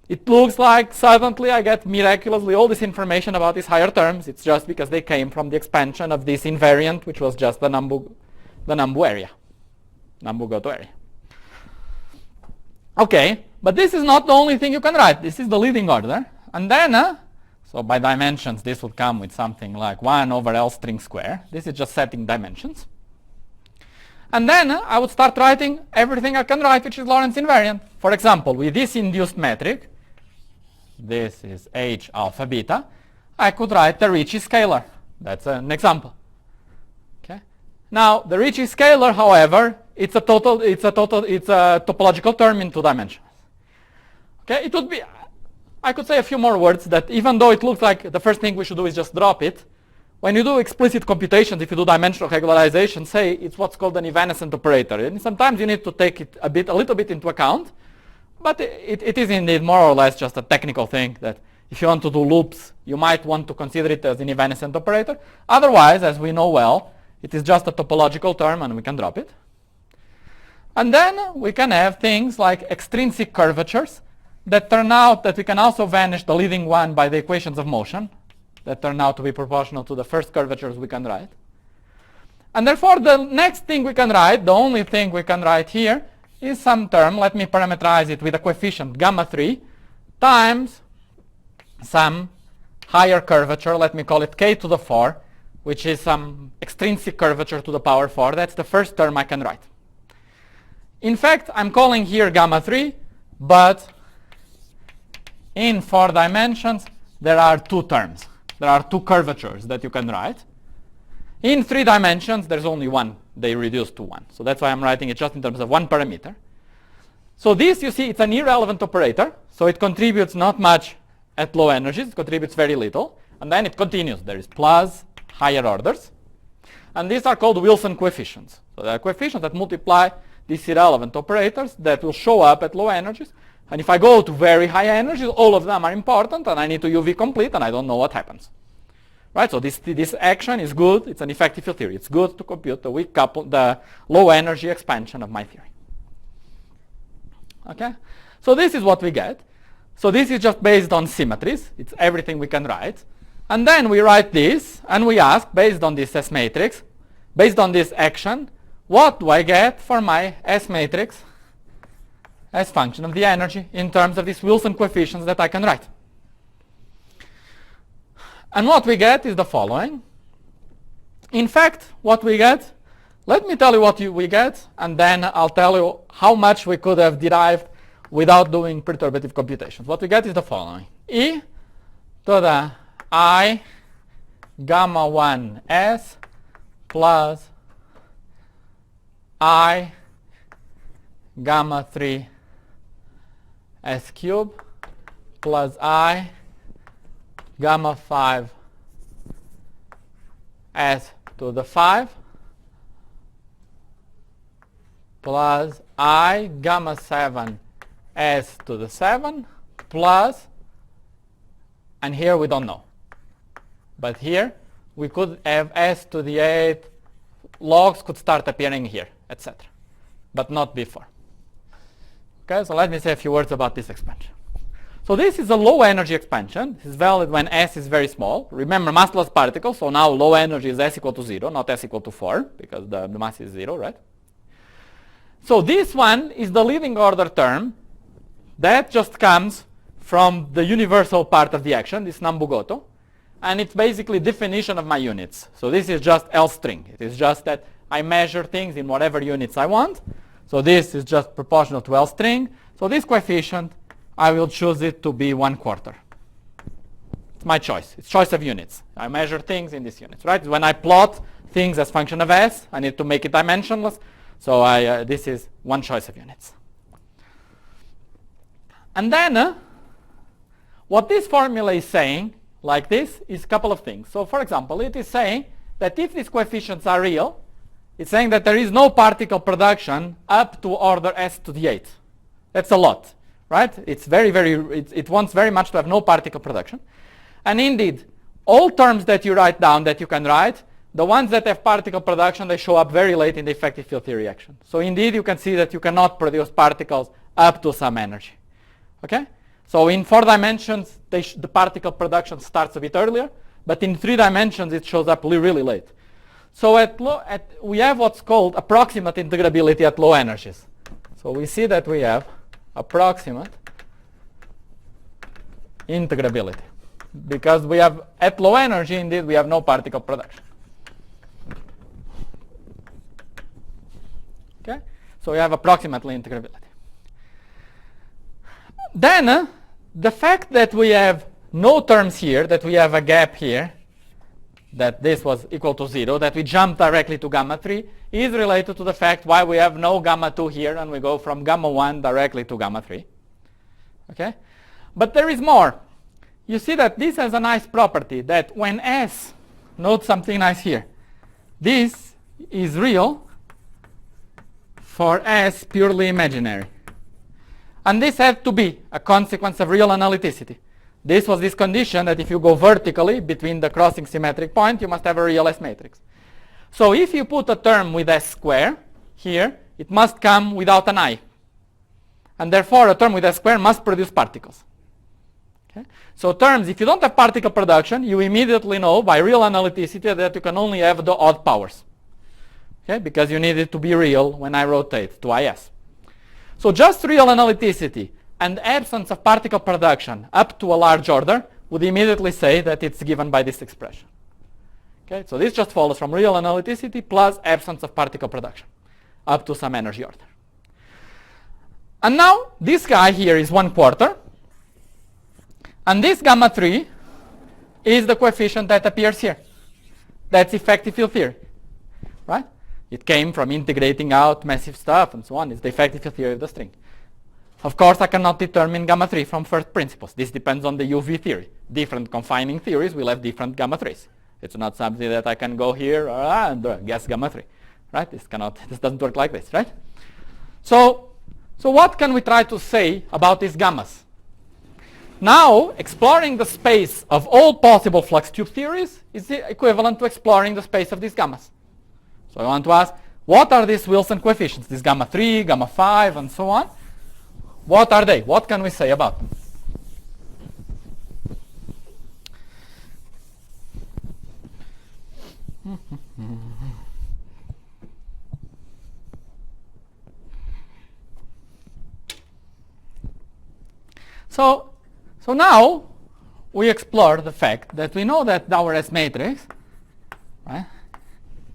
it looks like suddenly I get miraculously all this information about these higher terms. It's just because they came from the expansion of this invariant, which was just the Nambu area, Nambu-Goto area. Okay, but this is not the only thing you can write. This is the leading order. And then, so by dimensions, this would come with something like 1 over L string square. This is just setting dimensions. And then I would start writing everything I can write, which is Lorentz invariant. For example, with this induced metric, this is H alpha beta, I could write the Ricci scalar. That's an example. Okay. Now, the Ricci scalar, however, it's a topological term in 2 dimensions. Okay, it would be, I could say a few more words that even though it looks like the first thing we should do is just drop it, when you do explicit computations, if you do dimensional regularization, say it's what's called an evanescent operator. And sometimes you need to take it a little bit into account, but it is indeed more or less just a technical thing that if you want to do loops, you might want to consider it as an evanescent operator. Otherwise, as we know well, it is just a topological term and we can drop it. And then we can have things like extrinsic curvatures that turn out that we can also vanish the leading one by the equations of motion that turn out to be proportional to the first curvatures we can write. And therefore, the next thing we can write, the only thing we can write here, is some term, let me parameterize it with a coefficient gamma 3, times some higher curvature, let me call it k to the 4, which is some extrinsic curvature to the power 4. That's the first term I can write. In fact, I'm calling here gamma 3, but in 4 dimensions, there are 2 terms. There are 2 curvatures that you can write. In 3 dimensions, there's only one. They reduce to 1. So that's why I'm writing it just in terms of 1 parameter. So this, you see, it's an irrelevant operator. So it contributes not much at low energies. It contributes very little. And then it continues. There is plus higher orders. And these are called Wilson coefficients. So they are coefficients that multiply these irrelevant operators that will show up at low energies. And if I go to very high energies, all of them are important, and I need to UV complete, and I don't know what happens. Right? So this action is good. It's an effective field theory. It's good to compute the low energy expansion of my theory. Okay? So this is what we get. So this is just based on symmetries. It's everything we can write. And then we write this, and we ask, based on this S matrix, based on this action, what do I get for my S matrix as function of the energy in terms of these Wilson coefficients that I can write. And what we get is the following. In fact, what we get, let me tell you what we get, and then I'll tell you how much we could have derived without doing perturbative computations. What we get is the following. E to the I gamma 1 S plus I gamma 3 S cube plus I gamma 5 S to the 5 plus I gamma 7 S to the 7 plus, and here we don't know. But here we could have S to the 8 logs could start appearing here, etc. But not before. Okay, so let me say a few words about this expansion. So this is a low energy expansion. This is valid when S is very small. Remember, massless particles, so now low energy is S equal to 0, not S equal to 4, because the mass is 0, right? So this one is the leading order term that just comes from the universal part of the action, this Nambu-Goto, and it's basically definition of my units. So this is just L string. It is just that I measure things in whatever units I want. So this is just proportional to L string. So this coefficient, I will choose it to be 1/4. It's my choice. It's choice of units. I measure things in these units, right? When I plot things as function of S, I need to make it dimensionless. So this is one choice of units. And then what this formula is saying, like this, is a couple of things. So for example, it is saying that if these coefficients are real, it's saying that there is no particle production up to order S to the 8. That's a lot, right? It's it wants very much to have no particle production. And indeed, all terms that you write down that you can write, the ones that have particle production, they show up very late in the effective field theory action. So indeed, you can see that you cannot produce particles up to some energy. Okay? So in 4 dimensions, the particle production starts a bit earlier, but in 3 dimensions it shows up really late. So we have what's called approximate integrability at low energies. So we see that we have approximate integrability because we have at low energy, indeed, we have no particle production. Okay, so we have approximately integrability. Then the fact that we have no terms here, that we have a gap here, that this was equal to 0, that we jump directly to gamma 3, is related to the fact why we have no gamma 2 here and we go from gamma 1 directly to gamma 3. Okay? But there is more. You see that this has a nice property that when S, note something nice here, this is real for S purely imaginary. And this had to be a consequence of real analyticity. This was this condition that if you go vertically between the crossing symmetric point, you must have a real S matrix. So if you put a term with S square here, it must come without an I. And therefore, a term with S square must produce particles. Okay? So terms, if you don't have particle production, you immediately know by real analyticity that you can only have the odd powers. Okay? Because you need it to be real when I rotate to IS. So just real analyticity and absence of particle production up to a large order would immediately say that it's given by this expression. Okay, so this just follows from real analyticity plus absence of particle production up to some energy order. And now this guy here is 1/4, and this gamma 3 is the coefficient that appears here. That's effective field theory, right? It came from integrating out massive stuff and so on. It's the effective field theory of the string. Of course, I cannot determine gamma 3 from first principles. This depends on the UV theory. Different confining theories will have different gamma 3s. It's not something that I can go here and guess gamma 3, right? This doesn't work like this, right? So what can we try to say about these gammas? Now, exploring the space of all possible flux tube theories is equivalent to exploring the space of these gammas. So I want to ask, what are these Wilson coefficients? These gamma 3, gamma 5, and so on. What are they? What can we say about them? So now we explore the fact that we know that our S matrix, right?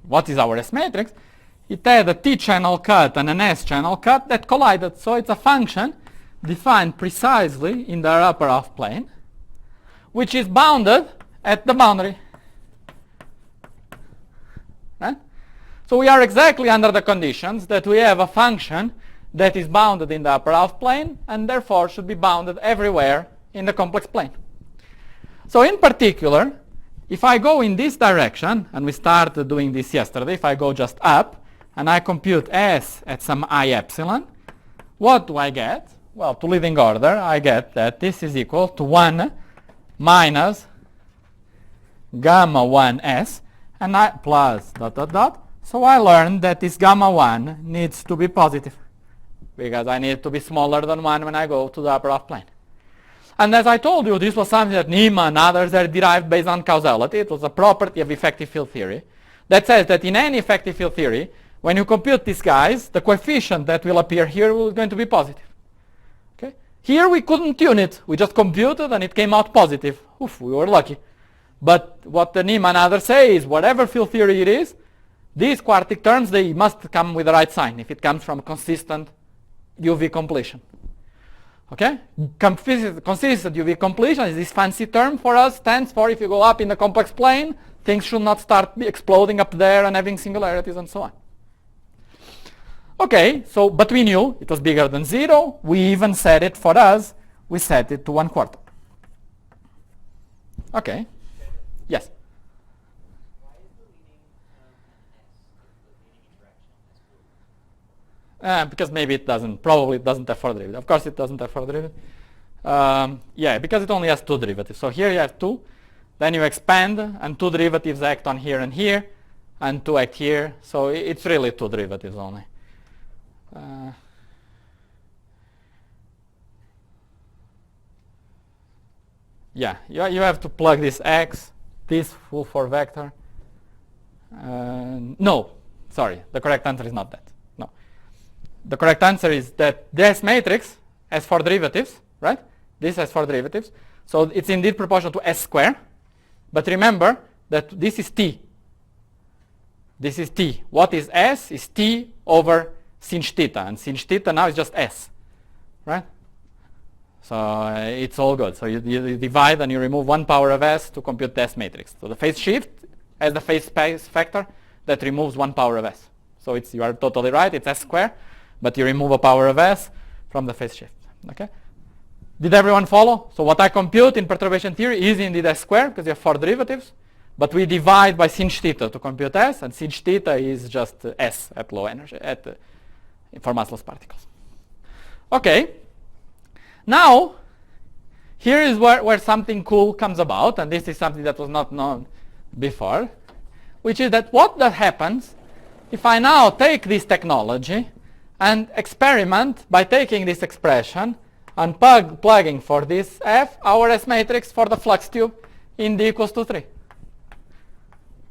What is our S matrix? It had a T-channel cut and an S-channel cut that collided. So it's a function defined precisely in the upper half plane, which is bounded at the boundary. Right? So we are exactly under the conditions that we have a function that is bounded in the upper half plane and therefore should be bounded everywhere in the complex plane. So in particular, if I go in this direction, and we started doing this yesterday, if I go just up and I compute S at some I epsilon, what do I get? Well, to leading order, I get that this is equal to 1 minus gamma 1s and I plus ... So I learned that this gamma 1 needs to be positive because I need to be smaller than 1 when I go to the upper half plane. And as I told you, this was something that Niemann and others had derived based on causality. It was a property of effective field theory that says that in any effective field theory, when you compute these guys, the coefficient that will appear here is going to be positive. Okay? Here we couldn't tune it. We just computed and it came out positive. Oof, we were lucky. But what the Niemann and others say is whatever field theory it is, these quartic terms, they must come with the right sign if it comes from a consistent UV completion. Okay? Consistent UV completion is this fancy term for us, stands for if you go up in the complex plane, things should not start exploding up there and having singularities and so on. Okay, so but we knew it was bigger than 0. We even set it for us. We set it to 1/4. Okay. Yes. Why is the leading S Because maybe it doesn't. Probably it doesn't have 4 derivatives. Of course, it doesn't have 4 derivatives. Yeah, because it only has 2 derivatives. So here you have 2. Then you expand, and 2 derivatives act on here and here, and 2 act here. So it's really 2 derivatives only. Yeah, you have to plug this x, this full 4 vector. No, sorry, the correct answer is not that. No. The correct answer is that this matrix has 4 derivatives, right? This has 4 derivatives. So it's indeed proportional to s square. But remember that this is t. This is t. What is s is t over sinh theta. And sinh theta now is just s, right? So it's all good. So you divide and you remove 1 power of s to compute the s matrix. So the phase shift has the phase space factor that removes 1 power of s. So you are totally right, it's s square, but you remove a power of s from the phase shift. Okay? Did everyone follow? So what I compute in perturbation theory is indeed s square because you have 4 derivatives, but we divide by sinh theta to compute s, and sinh theta is just s at low energy for massless particles. Okay. Now, here is where something cool comes about, and this is something that was not known before, which is that what that happens if I now take this technology and experiment by taking this expression and plugging for this f our S matrix for the flux tube in d equals to 3.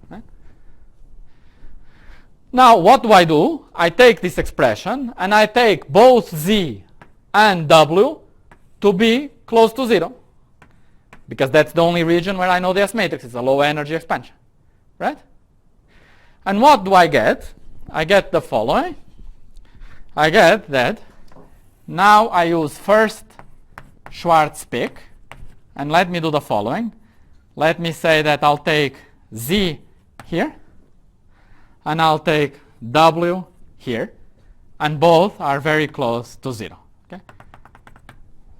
Right? Now what do? I take this expression and I take both z and w to be close to 0, because that's the only region where I know the S matrix is a low energy expansion, right? And what do I get? I get the following. I get that now I use first Schwarz peak, and let me do the following. Let me say that I'll take z here and I'll take w here, and both are very close to 0. Okay?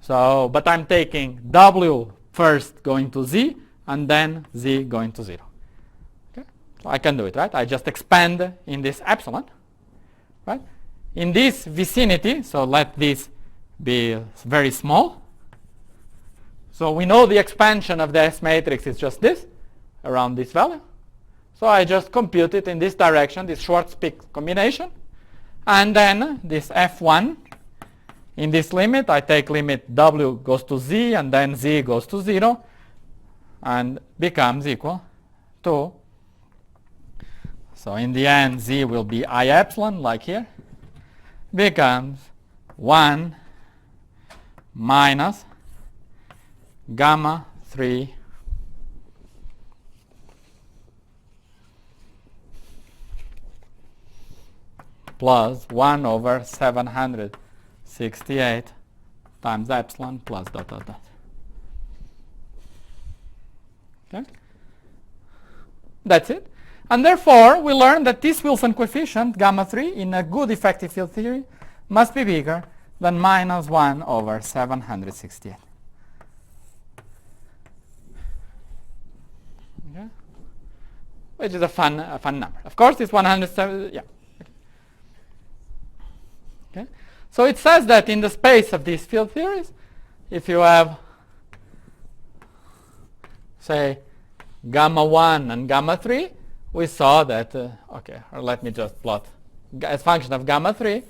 So, but I'm taking w first going to z and then z going to 0. Okay? So I can do it, right? I just expand in this epsilon, right? In this vicinity, so let this be very small. So we know the expansion of the S matrix is just this, around this value. So I just compute it in this direction, this Schwarz peak combination. And then this F1, in this limit, I take limit w goes to z and then z goes to 0 and becomes equal to, so in the end z will be I epsilon, like here, becomes 1 minus gamma 3 plus 1 over 768 times epsilon plus dot dot dot. Okay? That's it. And therefore, we learn that this Wilson coefficient, gamma 3, in a good effective field theory, must be bigger than minus 1 over 768. Okay? Which is a fun number. Of course, it's 107, yeah. Okay. So it says that in the space of these field theories, if you have, say, gamma 1 and gamma 3, we saw that, okay, or let me just plot. As function of gamma 3,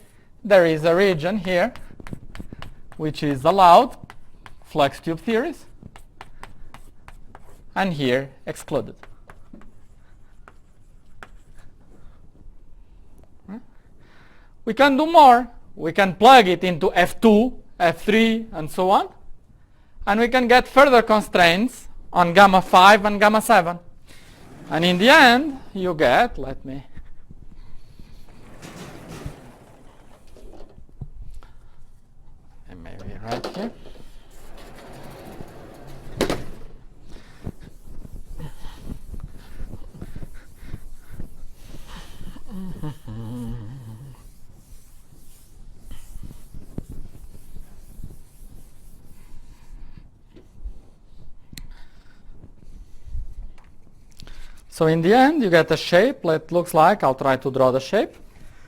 there is a region here which is allowed, flux tube theories, and here excluded. We can do more. We can plug it into F2, F3, and so on. And we can get further constraints on gamma 5 and gamma 7. And in the end, you get, let me, and maybe right here. So in the end, you get a shape that looks like, I'll try to draw the shape.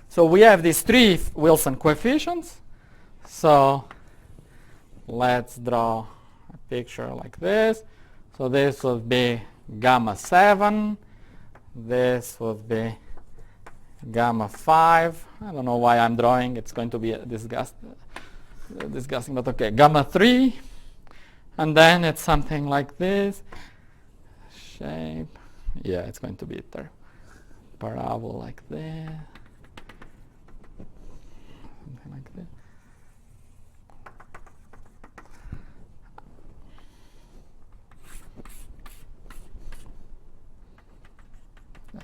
So we have these 3 Wilson coefficients. So let's draw a picture like this. So this would be gamma 7. This would be gamma 5. I don't know why I'm drawing. It's going to be disgusting, but okay. Gamma 3. And then it's something like this. Shape. Yeah, it's going to be there. Parabola like this. Something like this.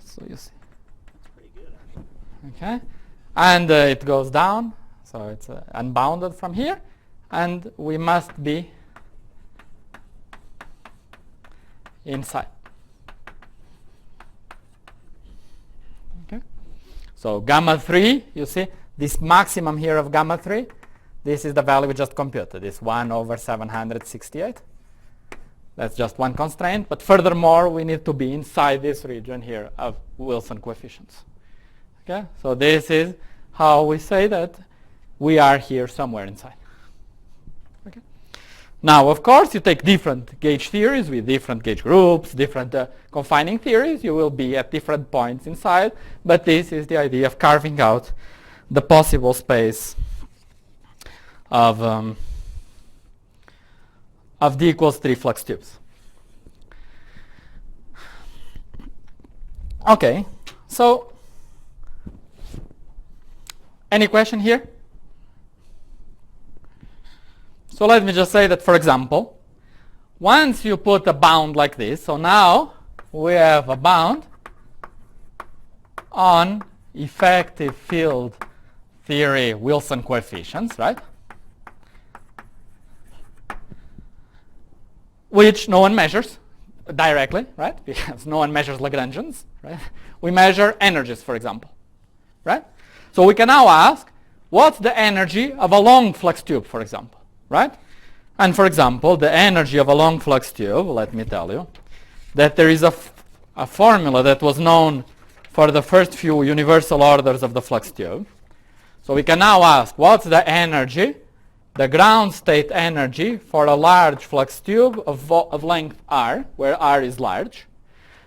So you see. Pretty good, actually. Okay. And it goes down. So it's unbounded from here. And we must be inside. Okay. So gamma 3, you see, this maximum here of gamma 3, this is the value we just computed, this 1 over 768. That's just one constraint, but furthermore, we need to be inside this region here of Wilson coefficients. Okay, so this is how we say that we are here somewhere inside. Okay. Now, of course, you take different gauge theories with different gauge groups, different confining theories, you will be at different points inside, but this is the idea of carving out the possible space of D equals 3 flux tubes. Okay, so any question here? So let me just say that, for example, once you put a bound like this, so now we have a bound on effective field theory Wilson coefficients, right? Which no one measures directly, right? Because no one measures Lagrangians, right? We measure energies, for example, right? So we can now ask, what's the energy of a long flux tube, for example, right? And for example, the energy of a long flux tube, let me tell you, that there is a formula that was known for the first few universal orders of the flux tube. So we can now ask, what's the energy, the ground state energy for a large flux tube of length r, where r is large.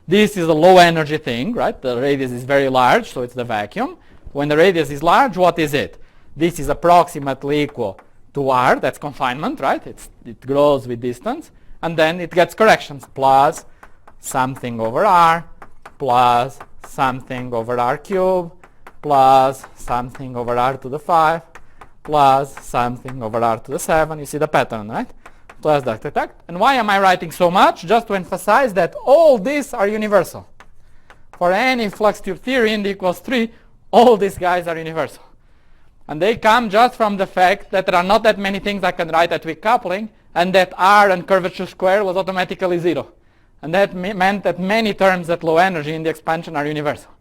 This is a low energy thing, right? The radius is very large, so it's the vacuum. When the radius is large, what is it? This is approximately equal to r, that's confinement, right? It grows with distance, and then it gets corrections, plus something over r, plus something over r cubed, plus something over r to the 5, plus something over r to the 7. You see the pattern, right? Plus that. And why am I writing so much? Just to emphasize that all these are universal. For any flux tube theory in D equals 3, all these guys are universal. And they come just from the fact that there are not that many things I can write at weak coupling, and that r and curvature square was automatically 0. And that meant that many terms at low energy in the expansion are universal.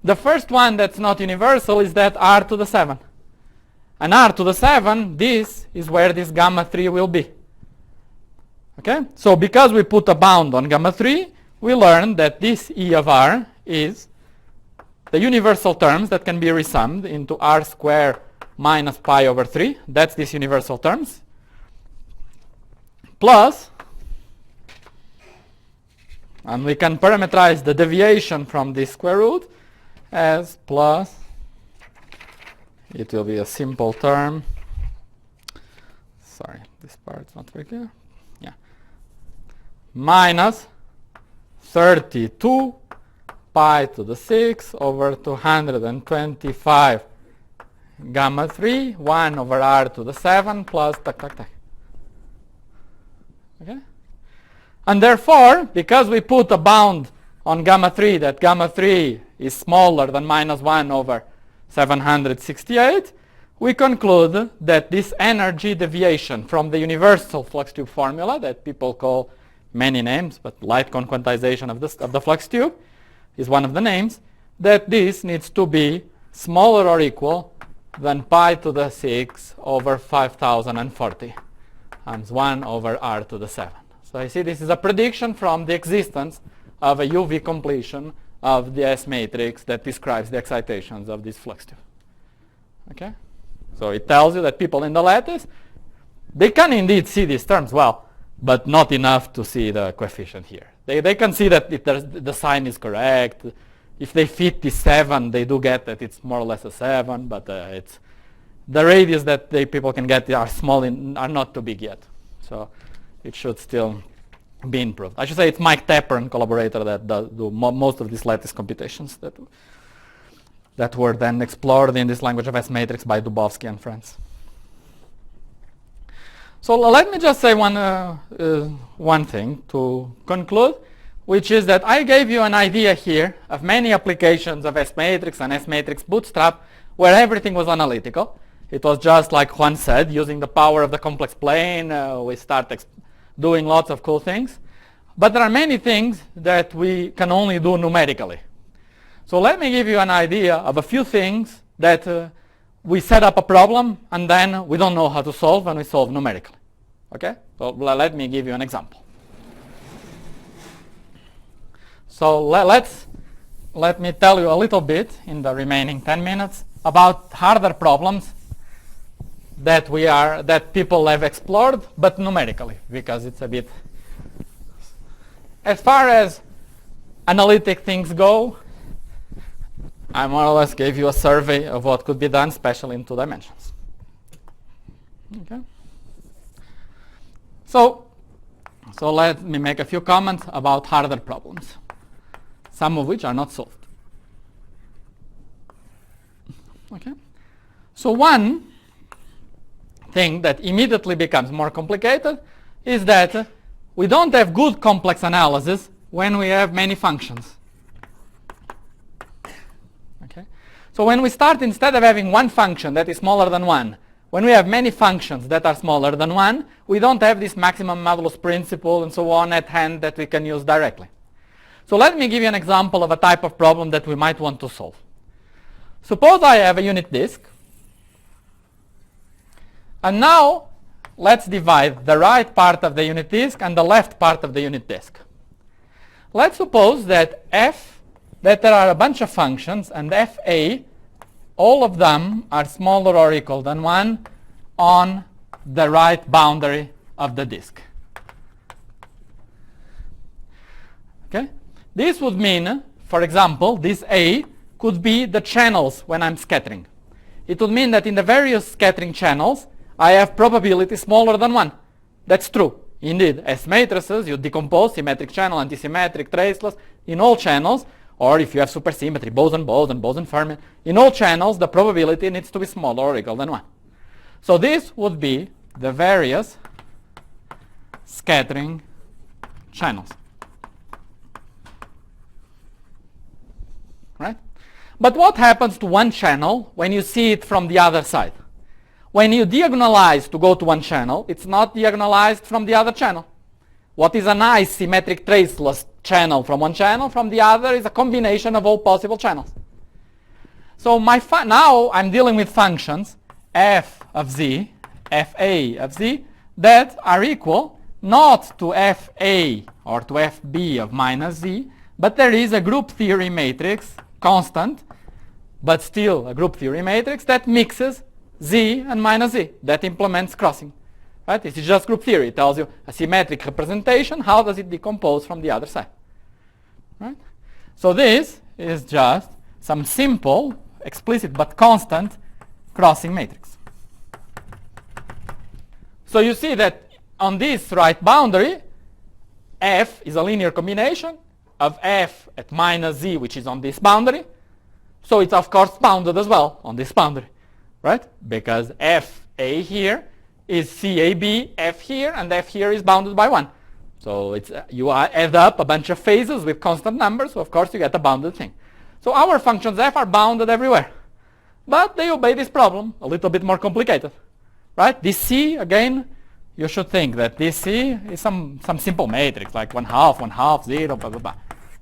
The first one that's not universal is that r to the 7. And r to the 7, this is where this gamma 3 will be. Okay? So because we put a bound on gamma 3, we learned that this E of r is the universal terms that can be resummed into r squared minus pi over 3. That's these universal terms. Plus, and we can parameterize the deviation from this square root as plus, it will be a simple term. Sorry, this part's not very clear. Yeah. Minus 32 pi to the 6 over 225 gamma 3, 1 over r to the 7 plus Okay? And therefore, because we put a bound on gamma 3, that gamma 3 is smaller than minus 1 over 768, we conclude that this energy deviation from the universal flux tube formula that people call many names, but light cone quantization of the flux tube is one of the names, that this needs to be smaller or equal than pi to the 6 over 5040 times 1 over r to the 7. So you see this is a prediction from the existence of a UV completion of the S matrix that describes the excitations of this flux tube. Okay? So it tells you that people in the lattice, they can indeed see these terms well, but not enough to see the coefficient here. They can see that if the sign is correct. If they fit the 7, they do get that it's more or less a 7, but it's the radius that people can get are small, are not too big yet. So it should still be improved. I should say it's Mike Tepper and collaborator that do most of these lattice computations that were then explored in this language of S-matrix by Dubovsky and friends. So let me just say one thing to conclude, which is that I gave you an idea here of many applications of S-matrix and S-matrix Bootstrap where everything was analytical. It was just like Juan said, using the power of the complex plane, we start doing lots of cool things. But there are many things that we can only do numerically. So let me give you an idea of a few things that we set up a problem and then we don't know how to solve and we solve numerically. Okay? So let me give you an example. So let me tell you a little bit in the remaining 10 minutes about harder problems that people have explored, but numerically, because it's a bit. As far as analytic things go, I more or less gave you a survey of what could be done, especially in 2 dimensions. Okay. So let me make a few comments about harder problems, some of which are not solved. Okay. So one thing that immediately becomes more complicated is that we don't have good complex analysis when we have many functions. Okay? So when we start, instead of having one function that is smaller than 1, when we have many functions that are smaller than 1, we don't have this maximum modulus principle and so on at hand that we can use directly. So let me give you an example of a type of problem that we might want to solve. Suppose I have a unit disk. And now, let's divide the right part of the unit disk and the left part of the unit disk. Let's suppose that there are a bunch of functions, and fa, all of them are smaller or equal than 1 on the right boundary of the disk. Okay? This would mean, for example, this A could be the channels when I'm scattering. It would mean that in the various scattering channels, I have probability smaller than 1. That's true. Indeed, as matrices, you decompose symmetric channel, antisymmetric, traceless, in all channels, or if you have supersymmetry, boson-boson, boson-Fermi, in all channels, the probability needs to be smaller or equal than 1. So this would be the various scattering channels. Right? But what happens to one channel when you see it from the other side? When you diagonalize to go to one channel, it's not diagonalized from the other channel. What is a nice symmetric traceless channel from one channel, from the other is a combination of all possible channels. So now I'm dealing with functions f of z, fa of z, that are equal not to fa or to fb of minus z, but there is a group theory matrix, constant, but still a group theory matrix that mixes z and minus z, that implements crossing. Right? This is just group theory. It tells you a symmetric representation, how does it decompose from the other side. Right? So this is just some simple, explicit but constant crossing matrix. So you see that on this right boundary, f is a linear combination of f at minus z, which is on this boundary. So it's of course bounded as well on this boundary. Right? Because fa here is CAB, f here, and f here is bounded by 1. So it's you add up a bunch of phases with constant numbers, so of course you get a bounded thing. So our functions f are bounded everywhere. But they obey this problem, a little bit more complicated. Right? This C, again, you should think that this C is some simple matrix, like 1/2, 1/2, 0, blah, blah, blah.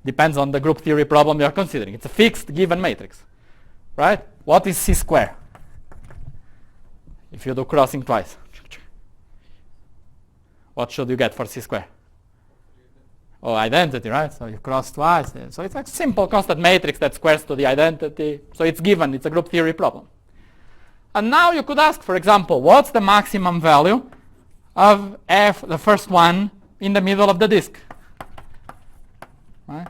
Depends on the group theory problem you are considering. It's a fixed given matrix. Right? What is C square? If you do crossing twice, what should you get for C square? Oh, identity, right? So you cross twice. So it's a simple constant matrix that squares to the identity. So it's given. It's a group theory problem. And now you could ask, for example, what's the maximum value of f, the first one, in the middle of the disk? Right?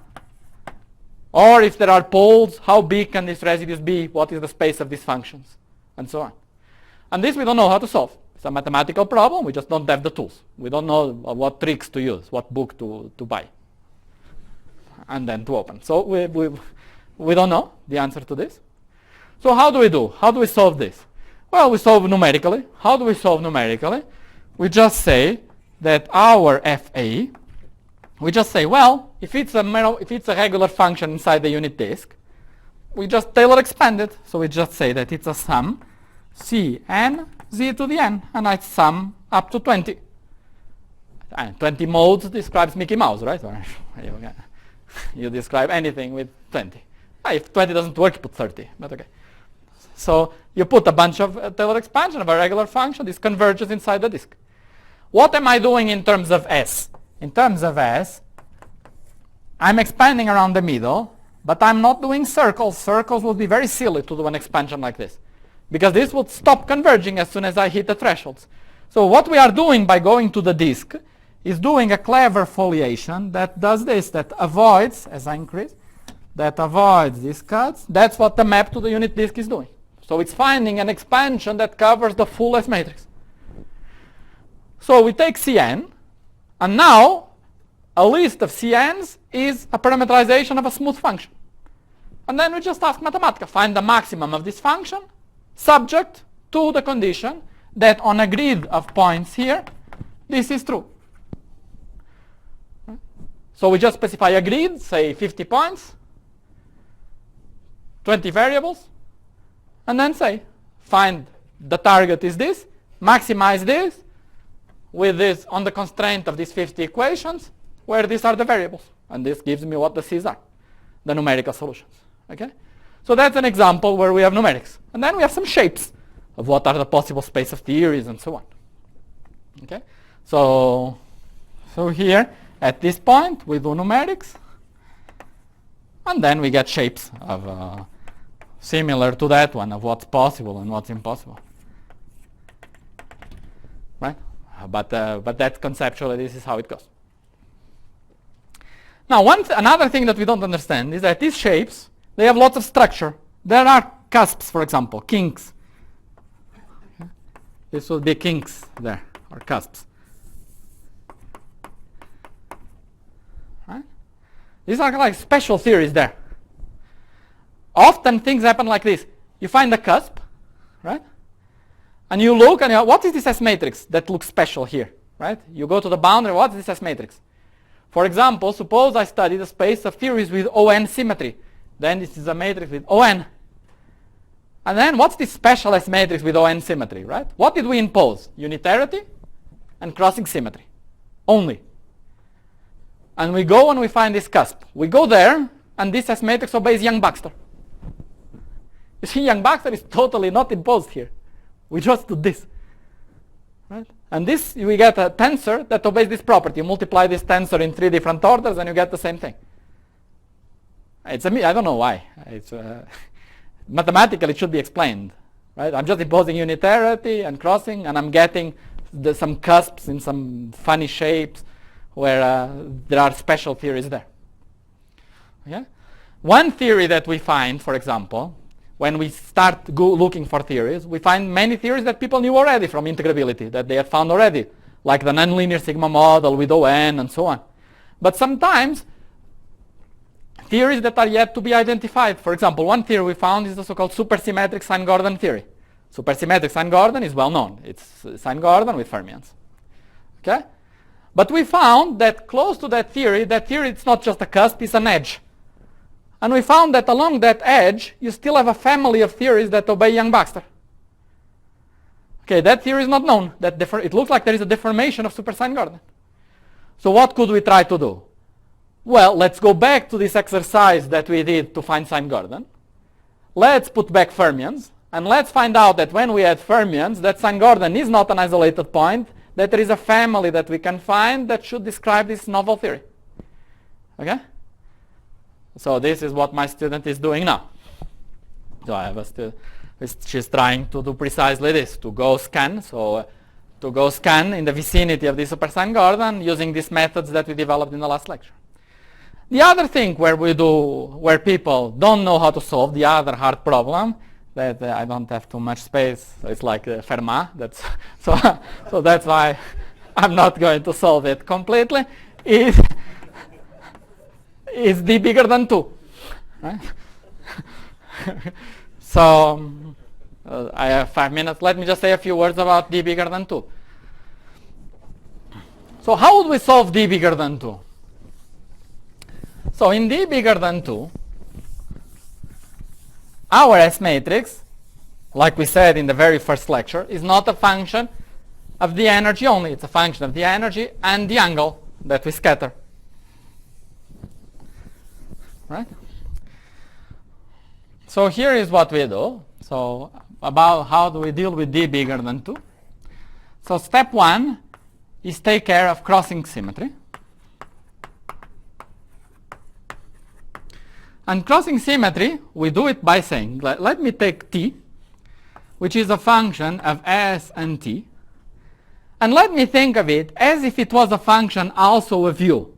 Or if there are poles, how big can these residues be? What is the space of these functions? And so on. And this we don't know how to solve. It's a mathematical problem. We just don't have the tools. We don't know what tricks to use, what book to buy, and then to open. So we don't know the answer to this. So how do we do? How do we solve this? Well, we solve numerically. How do we solve numerically? We just say that our FA, we just say, well, if it's a regular function inside the unit disk, we just Taylor expand it. So we just say that it's a sum Cn z to the n, and I sum up to 20. And 20 modes describes Mickey Mouse, right? Or you describe anything with 20. If 20 doesn't work, you put 30, but okay. So you put a bunch of Taylor expansion of a regular function. This converges inside the disk. What am I doing in terms of S? In terms of S, I'm expanding around the middle, but I'm not doing circles. Circles would be very silly to do an expansion like this, because this would stop converging as soon as I hit the thresholds. So what we are doing by going to the disk is doing a clever foliation that does this, that avoids, as I increase, that avoids these cuts. That's what the map to the unit disk is doing. So it's finding an expansion that covers the full S matrix. So we take Cn, and now a list of Cn's is a parameterization of a smooth function. And then we just ask Mathematica, find the maximum of this function, subject to the condition that on a grid of points here, this is true. So we just specify a grid, say 50 points, 20 variables, and then say, find the target is this, maximize this, with this on the constraint of these 50 equations, where these are the variables. And this gives me what the C's are, the numerical solutions. Okay? So that's an example where we have numerics. And then we have some shapes of what are the possible space of theories and so on. Okay? So here, at this point, we do numerics. And then we get shapes of similar to that one, of what's possible and what's impossible. Right? But that's conceptually, this is how it goes. Now, another thing that we don't understand is that these shapes, they have lots of structure. There are cusps, for example, kinks. Okay. This will be kinks there, or cusps. Right? These are like special theories there. Often things happen like this. You find a cusp, right? And you look and you go, what is this S matrix that looks special here, right? You go to the boundary, what is this S matrix? For example, suppose I study the space of theories with ON symmetry. Then this is a matrix with ON. And then what's this special S matrix with ON symmetry, right? What did we impose? Unitarity and crossing symmetry. Only. And we go and we find this cusp. We go there, and this S matrix obeys Young-Baxter. You see, Young-Baxter is totally not imposed here. We just do this. Right? And this, we get a tensor that obeys this property. You multiply this tensor in 3 different orders and you get the same thing. I don't know why. Mathematically it should be explained. Right? I'm just imposing unitarity and crossing, and I'm getting some cusps in some funny shapes where there are special theories there. Okay? One theory that we find, for example, when we start looking for theories, we find many theories that people knew already from integrability, that they had found already, like the nonlinear sigma model with ON and so on. But sometimes theories that are yet to be identified. For example, one theory we found is the so-called supersymmetric Sine-Gordon theory. Supersymmetric Sine-Gordon is well known. It's Sine-Gordon with fermions. Okay? But we found that close to that theory it's not just a cusp, it's an edge. And we found that along that edge, you still have a family of theories that obey Young-Baxter. Okay, that theory is not known. It looks like there is a deformation of super Sine-Gordon. So what could we try to do? Well, let's go back to this exercise that we did to find Sine-Gordon. Let's put back fermions, and let's find out that when we add fermions, that Sine-Gordon is not an isolated point, that there is a family that we can find that should describe this novel theory. Okay? So this is what my student is doing now. So I have a student, she's trying to do precisely this, to go scan. So to go scan in the vicinity of the super Sine-Gordon using these methods that we developed in the last lecture. The other thing where people don't know how to solve, the other hard problem, that I don't have too much space. So it's like Fermat. That's so that's why I'm not going to solve it completely. Is d bigger than 2? Right? So I have 5 minutes. Let me just say a few words about d bigger than 2. So how would we solve d bigger than 2? So in d bigger than 2, our S matrix, like we said in the very first lecture, is not a function of the energy only. It's a function of the energy and the angle that we scatter. Right? So here is what we do. So about how do we deal with d bigger than 2. So step 1 is take care of crossing symmetry. And crossing symmetry, we do it by saying, let me take t, which is a function of s and t, and let me think of it as if it was a function also of u.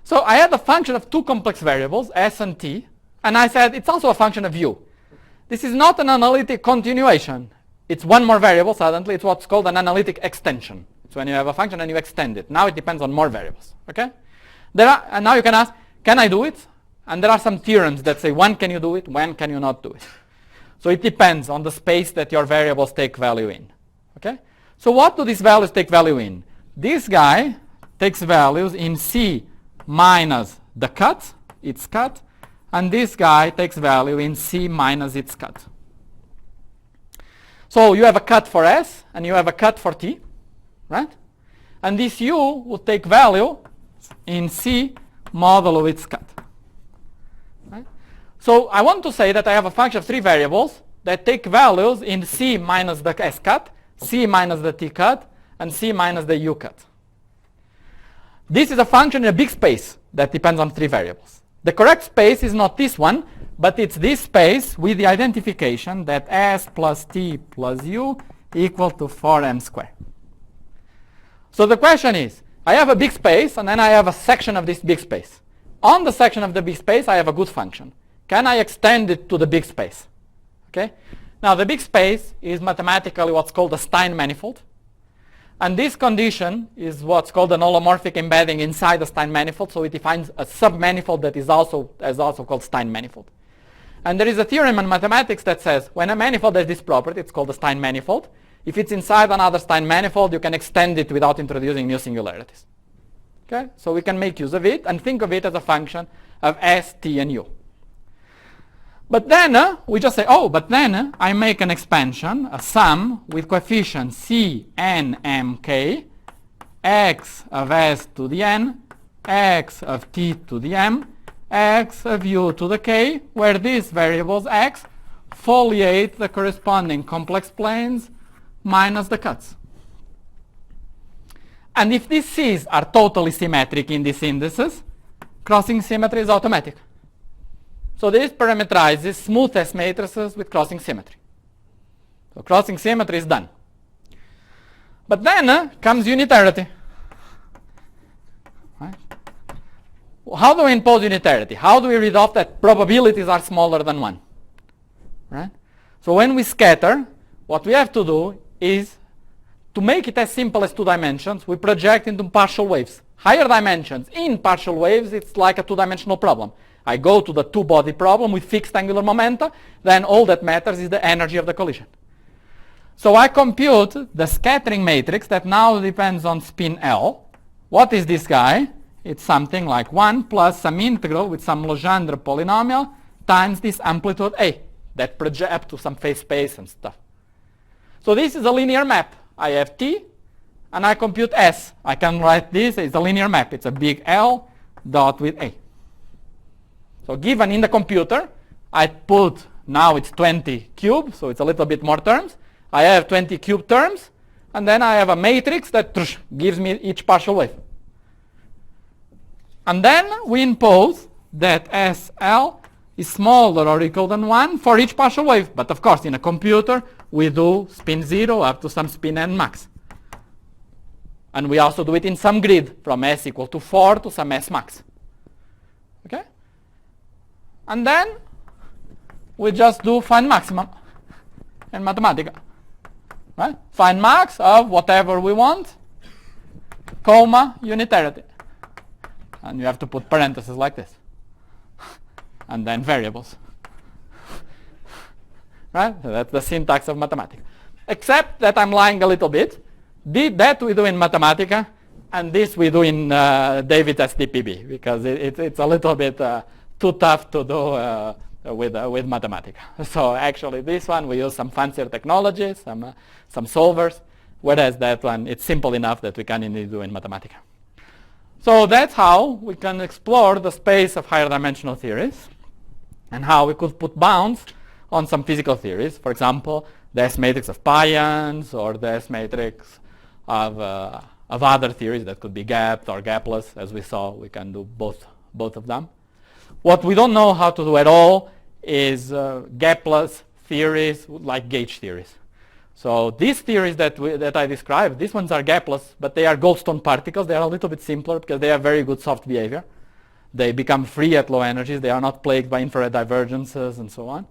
So I had a function of two complex variables, s and t, and I said it's also a function of u. This is not an analytic continuation. It's one more variable suddenly. It's what's called an analytic extension. It's when you have a function and you extend it. Now it depends on more variables. Okay? And now you can ask, can I do it? And there are some theorems that say when can you do it, when can you not do it. So it depends on the space that your variables take value in. Okay? So what do these values take value in? This guy takes values in C minus the cut, its cut, and this guy takes value in C minus its cut. So you have a cut for S and you have a cut for T, right? And this U will take value in C modulo its cut. Right? So I want to say that I have a function of three variables that take values in C minus the S cut, C minus the T cut, and C minus the U cut. This is a function in a big space that depends on three variables. The correct space is not this one, but it's this space with the identification that S plus T plus U equal to 4m squared. So the question is, I have a big space and then I have a section of this big space. On the section of the big space I have a good function. Can I extend it to the big space? Okay? Now the big space is mathematically what's called a Stein manifold. And this condition is what's called an holomorphic embedding inside the Stein manifold, so it defines a submanifold that is also called Stein manifold. And there is a theorem in mathematics that says when a manifold has this property, it's called a Stein manifold. If it's inside another Stein manifold, you can extend it without introducing new singularities. Okay? So we can make use of it and think of it as a function of S, T, and U. But then we just say, oh, but then I make an expansion, a sum with coefficients C, N, M, K, x of S to the N, x of T to the M, x of U to the K, where these variables x foliate the corresponding complex planes minus the cuts. And if these C's are totally symmetric in these indices, crossing symmetry is automatic. So this parameterizes smooth S matrices with crossing symmetry. So crossing symmetry is done. But then comes unitarity. Right? How do we impose unitarity? How do we read off that probabilities are smaller than 1? Right? So when we scatter, what we have to do is to make it as simple as 2 dimensions, we project into partial waves. Higher dimensions in partial waves, it's like a 2-dimensional problem. I go to the two-body problem with fixed angular momenta, then all that matters is the energy of the collision. So I compute the scattering matrix that now depends on spin L. What is this guy? It's something like 1 plus some integral with some Legendre polynomial times this amplitude A that project up to some phase space and stuff. So this is a linear map. I have T and I compute S. I can write this as a linear map. It's a big L dot with A. So given in the computer, I put, now it's 20 cubed, so it's a little bit more terms. I have 20 cubed terms, and then I have a matrix that gives me each partial wave. And then we impose that SL is smaller or equal than 1 for each partial wave. But of course, in a computer, we do spin 0 up to some spin n max. And we also do it in some grid, from S equal to 4 to some S max. Okay? And then we just do find maximum in Mathematica. Right? Find max of whatever we want, comma, unitarity. And you have to put parentheses like this. And then variables. Right? So that's the syntax of Mathematica. Except that I'm lying a little bit. That we do in Mathematica, and this we do in David SDPB, because it's a little bit too tough to do with Mathematica. So actually this one we use some fancier technology, some solvers, whereas that one it's simple enough that we can indeed do in Mathematica. So that's how we can explore the space of higher dimensional theories, and how we could put bounds on some physical theories. For example, the S matrix of pions, or the S matrix of other theories that could be gapped or gapless. As we saw, we can do both of them. What we don't know how to do at all is gapless theories like gauge theories. So these theories that I described, these ones are gapless, but they are Goldstone particles. They are a little bit simpler because they have very good soft behavior. They become free at low energies. They are not plagued by infrared divergences and so on,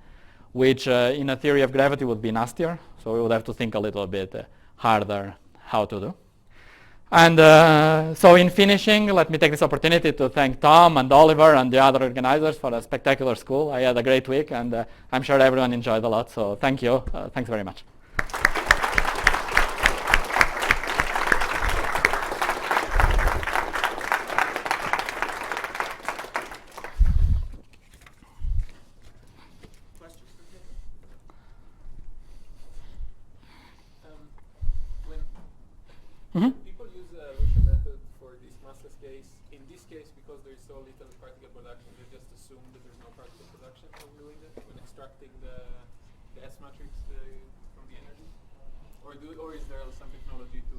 which in a theory of gravity would be nastier. So we would have to think a little bit harder how to do. And so in finishing, let me take this opportunity to thank Tom and Oliver and the other organizers for a spectacular school. I had a great week, and I'm sure everyone enjoyed a lot. So thank you. Thanks very much. People use the Lucia method for this massless case. In this case, because there is so little particle production, they just assume that there's no particle production when doing it, when extracting the S matrix from the energy? Or is there some technology to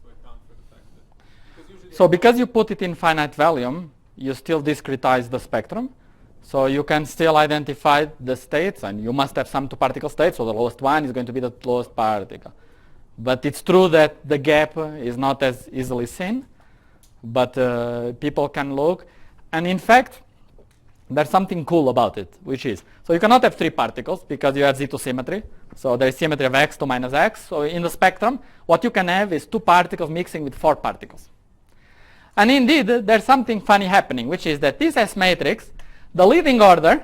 account for the fact that... Because you put it in finite volume, you still discretize the spectrum. So you can still identify the states, and you must have some two-particle states, so the lowest one is going to be the lowest particle. But it's true that the gap is not as easily seen, but people can look. And in fact, there's something cool about it, which is, so you cannot have three particles because you have Z2 symmetry. So there is symmetry of x to minus x. So in the spectrum, what you can have is two particles mixing with four particles. And indeed, there's something funny happening, which is that this S matrix, the leading order,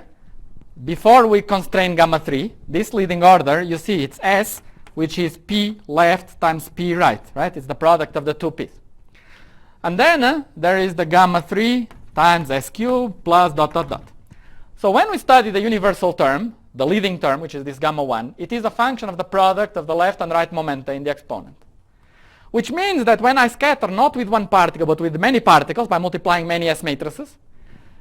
before we constrain gamma 3, this leading order, you see it's S, which is P left times P right? It's the product of the two P's. And then there is the gamma 3 times S cubed plus ... So when we study the universal term, the leading term, which is this gamma 1, it is a function of the product of the left and right momenta in the exponent. Which means that when I scatter not with one particle but with many particles by multiplying many S matrices,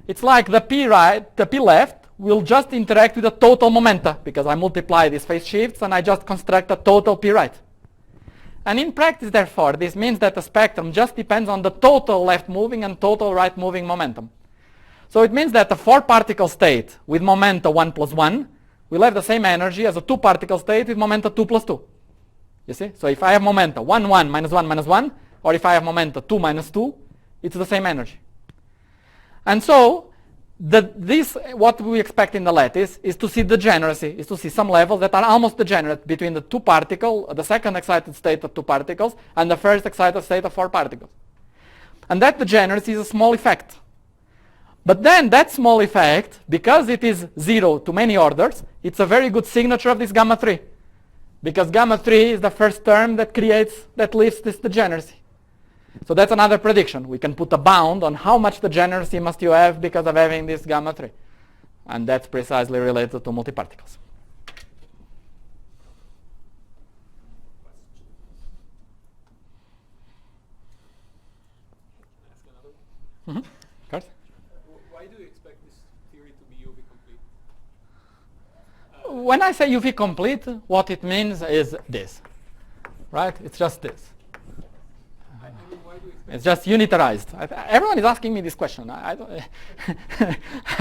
it's like the P right, the P left will just interact with the total momenta, because I multiply these phase shifts and I just construct a total P right. And in practice, therefore, this means that the spectrum just depends on the total left moving and total right moving momentum. So it means that the four particle state with momenta 1 plus 1 will have the same energy as a two particle state with momenta 2 plus 2. You see? So if I have momenta 1, 1, minus 1, minus 1, or if I have momenta 2 minus 2, it's the same energy. And so what we expect in the lattice is to see degeneracy, is to see some levels that are almost degenerate between the two particle, the second excited state of two particles, and the first excited state of four particles. And that degeneracy is a small effect. But then that small effect, because it is 0 to many orders, it's a very good signature of this gamma 3. Because gamma 3 is the first term that leaves this degeneracy. So that's another prediction. We can put a bound on how much degeneracy must you have because of having this gamma 3. And that's precisely related to multiparticles. Mm-hmm. Why do you expect this theory to be UV complete? When I say UV complete, what it means is this. Right? It's just this. It's just unitarized. Everyone is asking me this question. I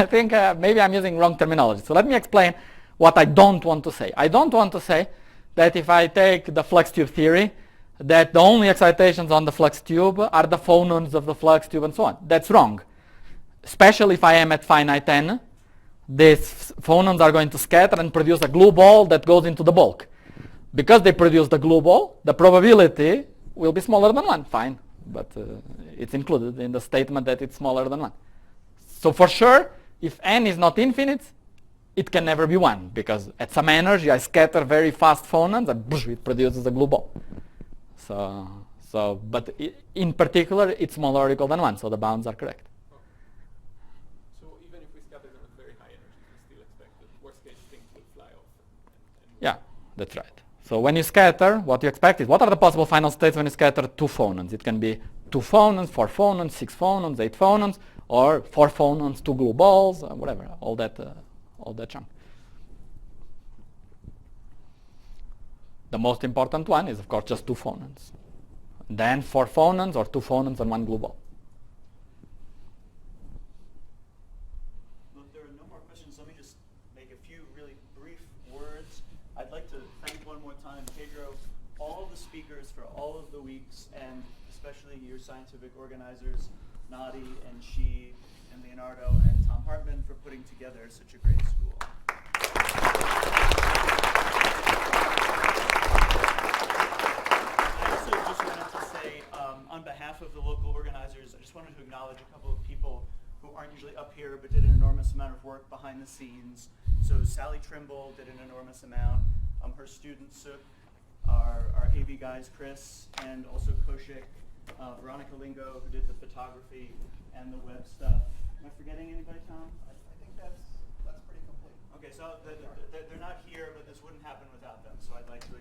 think maybe I'm using wrong terminology. So let me explain what I don't want to say. I don't want to say that if I take the flux tube theory, that the only excitations on the flux tube are the phonons of the flux tube and so on. That's wrong. Especially if I am at finite n, these phonons are going to scatter and produce a glue ball that goes into the bulk. Because they produce the glue ball, the probability will be smaller than 1. Fine, but it's included in the statement that it's smaller than 1. So for sure, if n is not infinite, it can never be 1, because at some energy I scatter very fast phonons and it produces a glue ball. But in particular, it's smaller or equal than 1, so the bounds are correct. So even if we scatter them at very high energy, we still expect that worst case things will fly off. Yeah, that's right. So when you scatter, what you expect is, what are the possible final states when you scatter 2 phonons? It can be 2 phonons, 4 phonons, 6 phonons, 8 phonons, or 4 phonons, 2 glue balls, whatever, all that chunk. The most important one is, of course, just 2 phonons. Then 4 phonons or 2 phonons and 1 glue ball. Look, there are no more questions. Let me just make a few really brief words. I'd like to thank one more time, Pedro, all the speakers for all of the weeks, and especially your scientific organizers, Nadi and She and Leonardo and Tom Hartman, for putting together such a great school. On behalf of the local organizers, I just wanted to acknowledge a couple of people who aren't usually up here but did an enormous amount of work behind the scenes. So Sally Trimble did an enormous amount. Her student Suk, our AV guys Chris, and also Koshik, Veronica Lingo, who did the photography and the web stuff. Am I forgetting anybody, Tom? I think that's pretty complete. Okay, so they're not here, but this wouldn't happen without them. So I'd like to.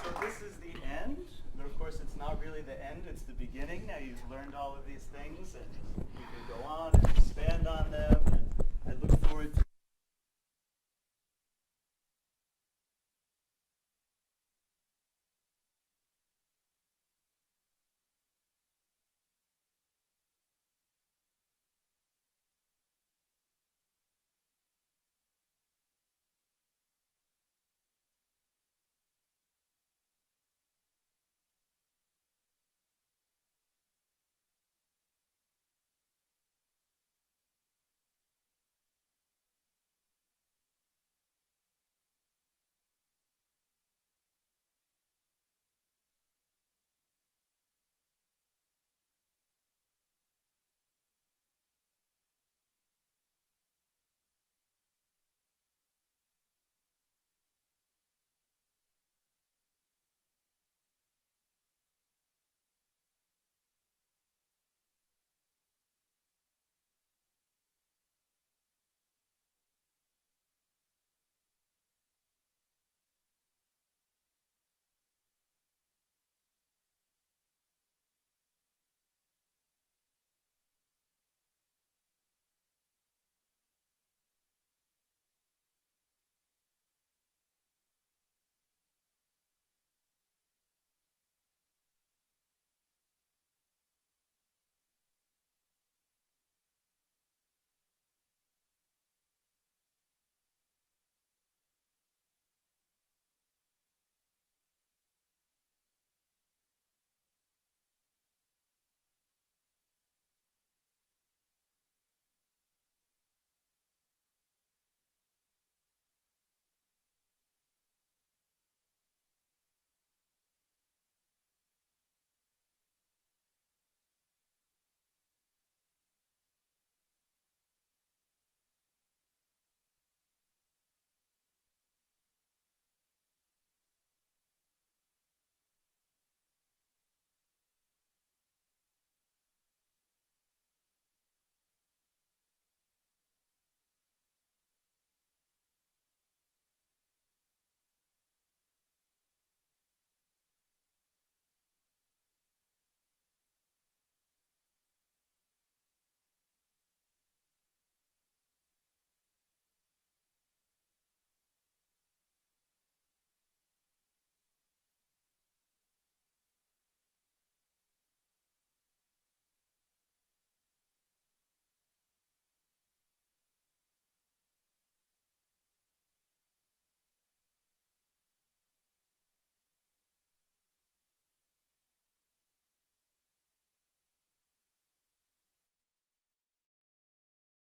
So this is the end, but of course it's not really the end, it's the beginning. Now you've learned all of these things and you can go on and expand on them.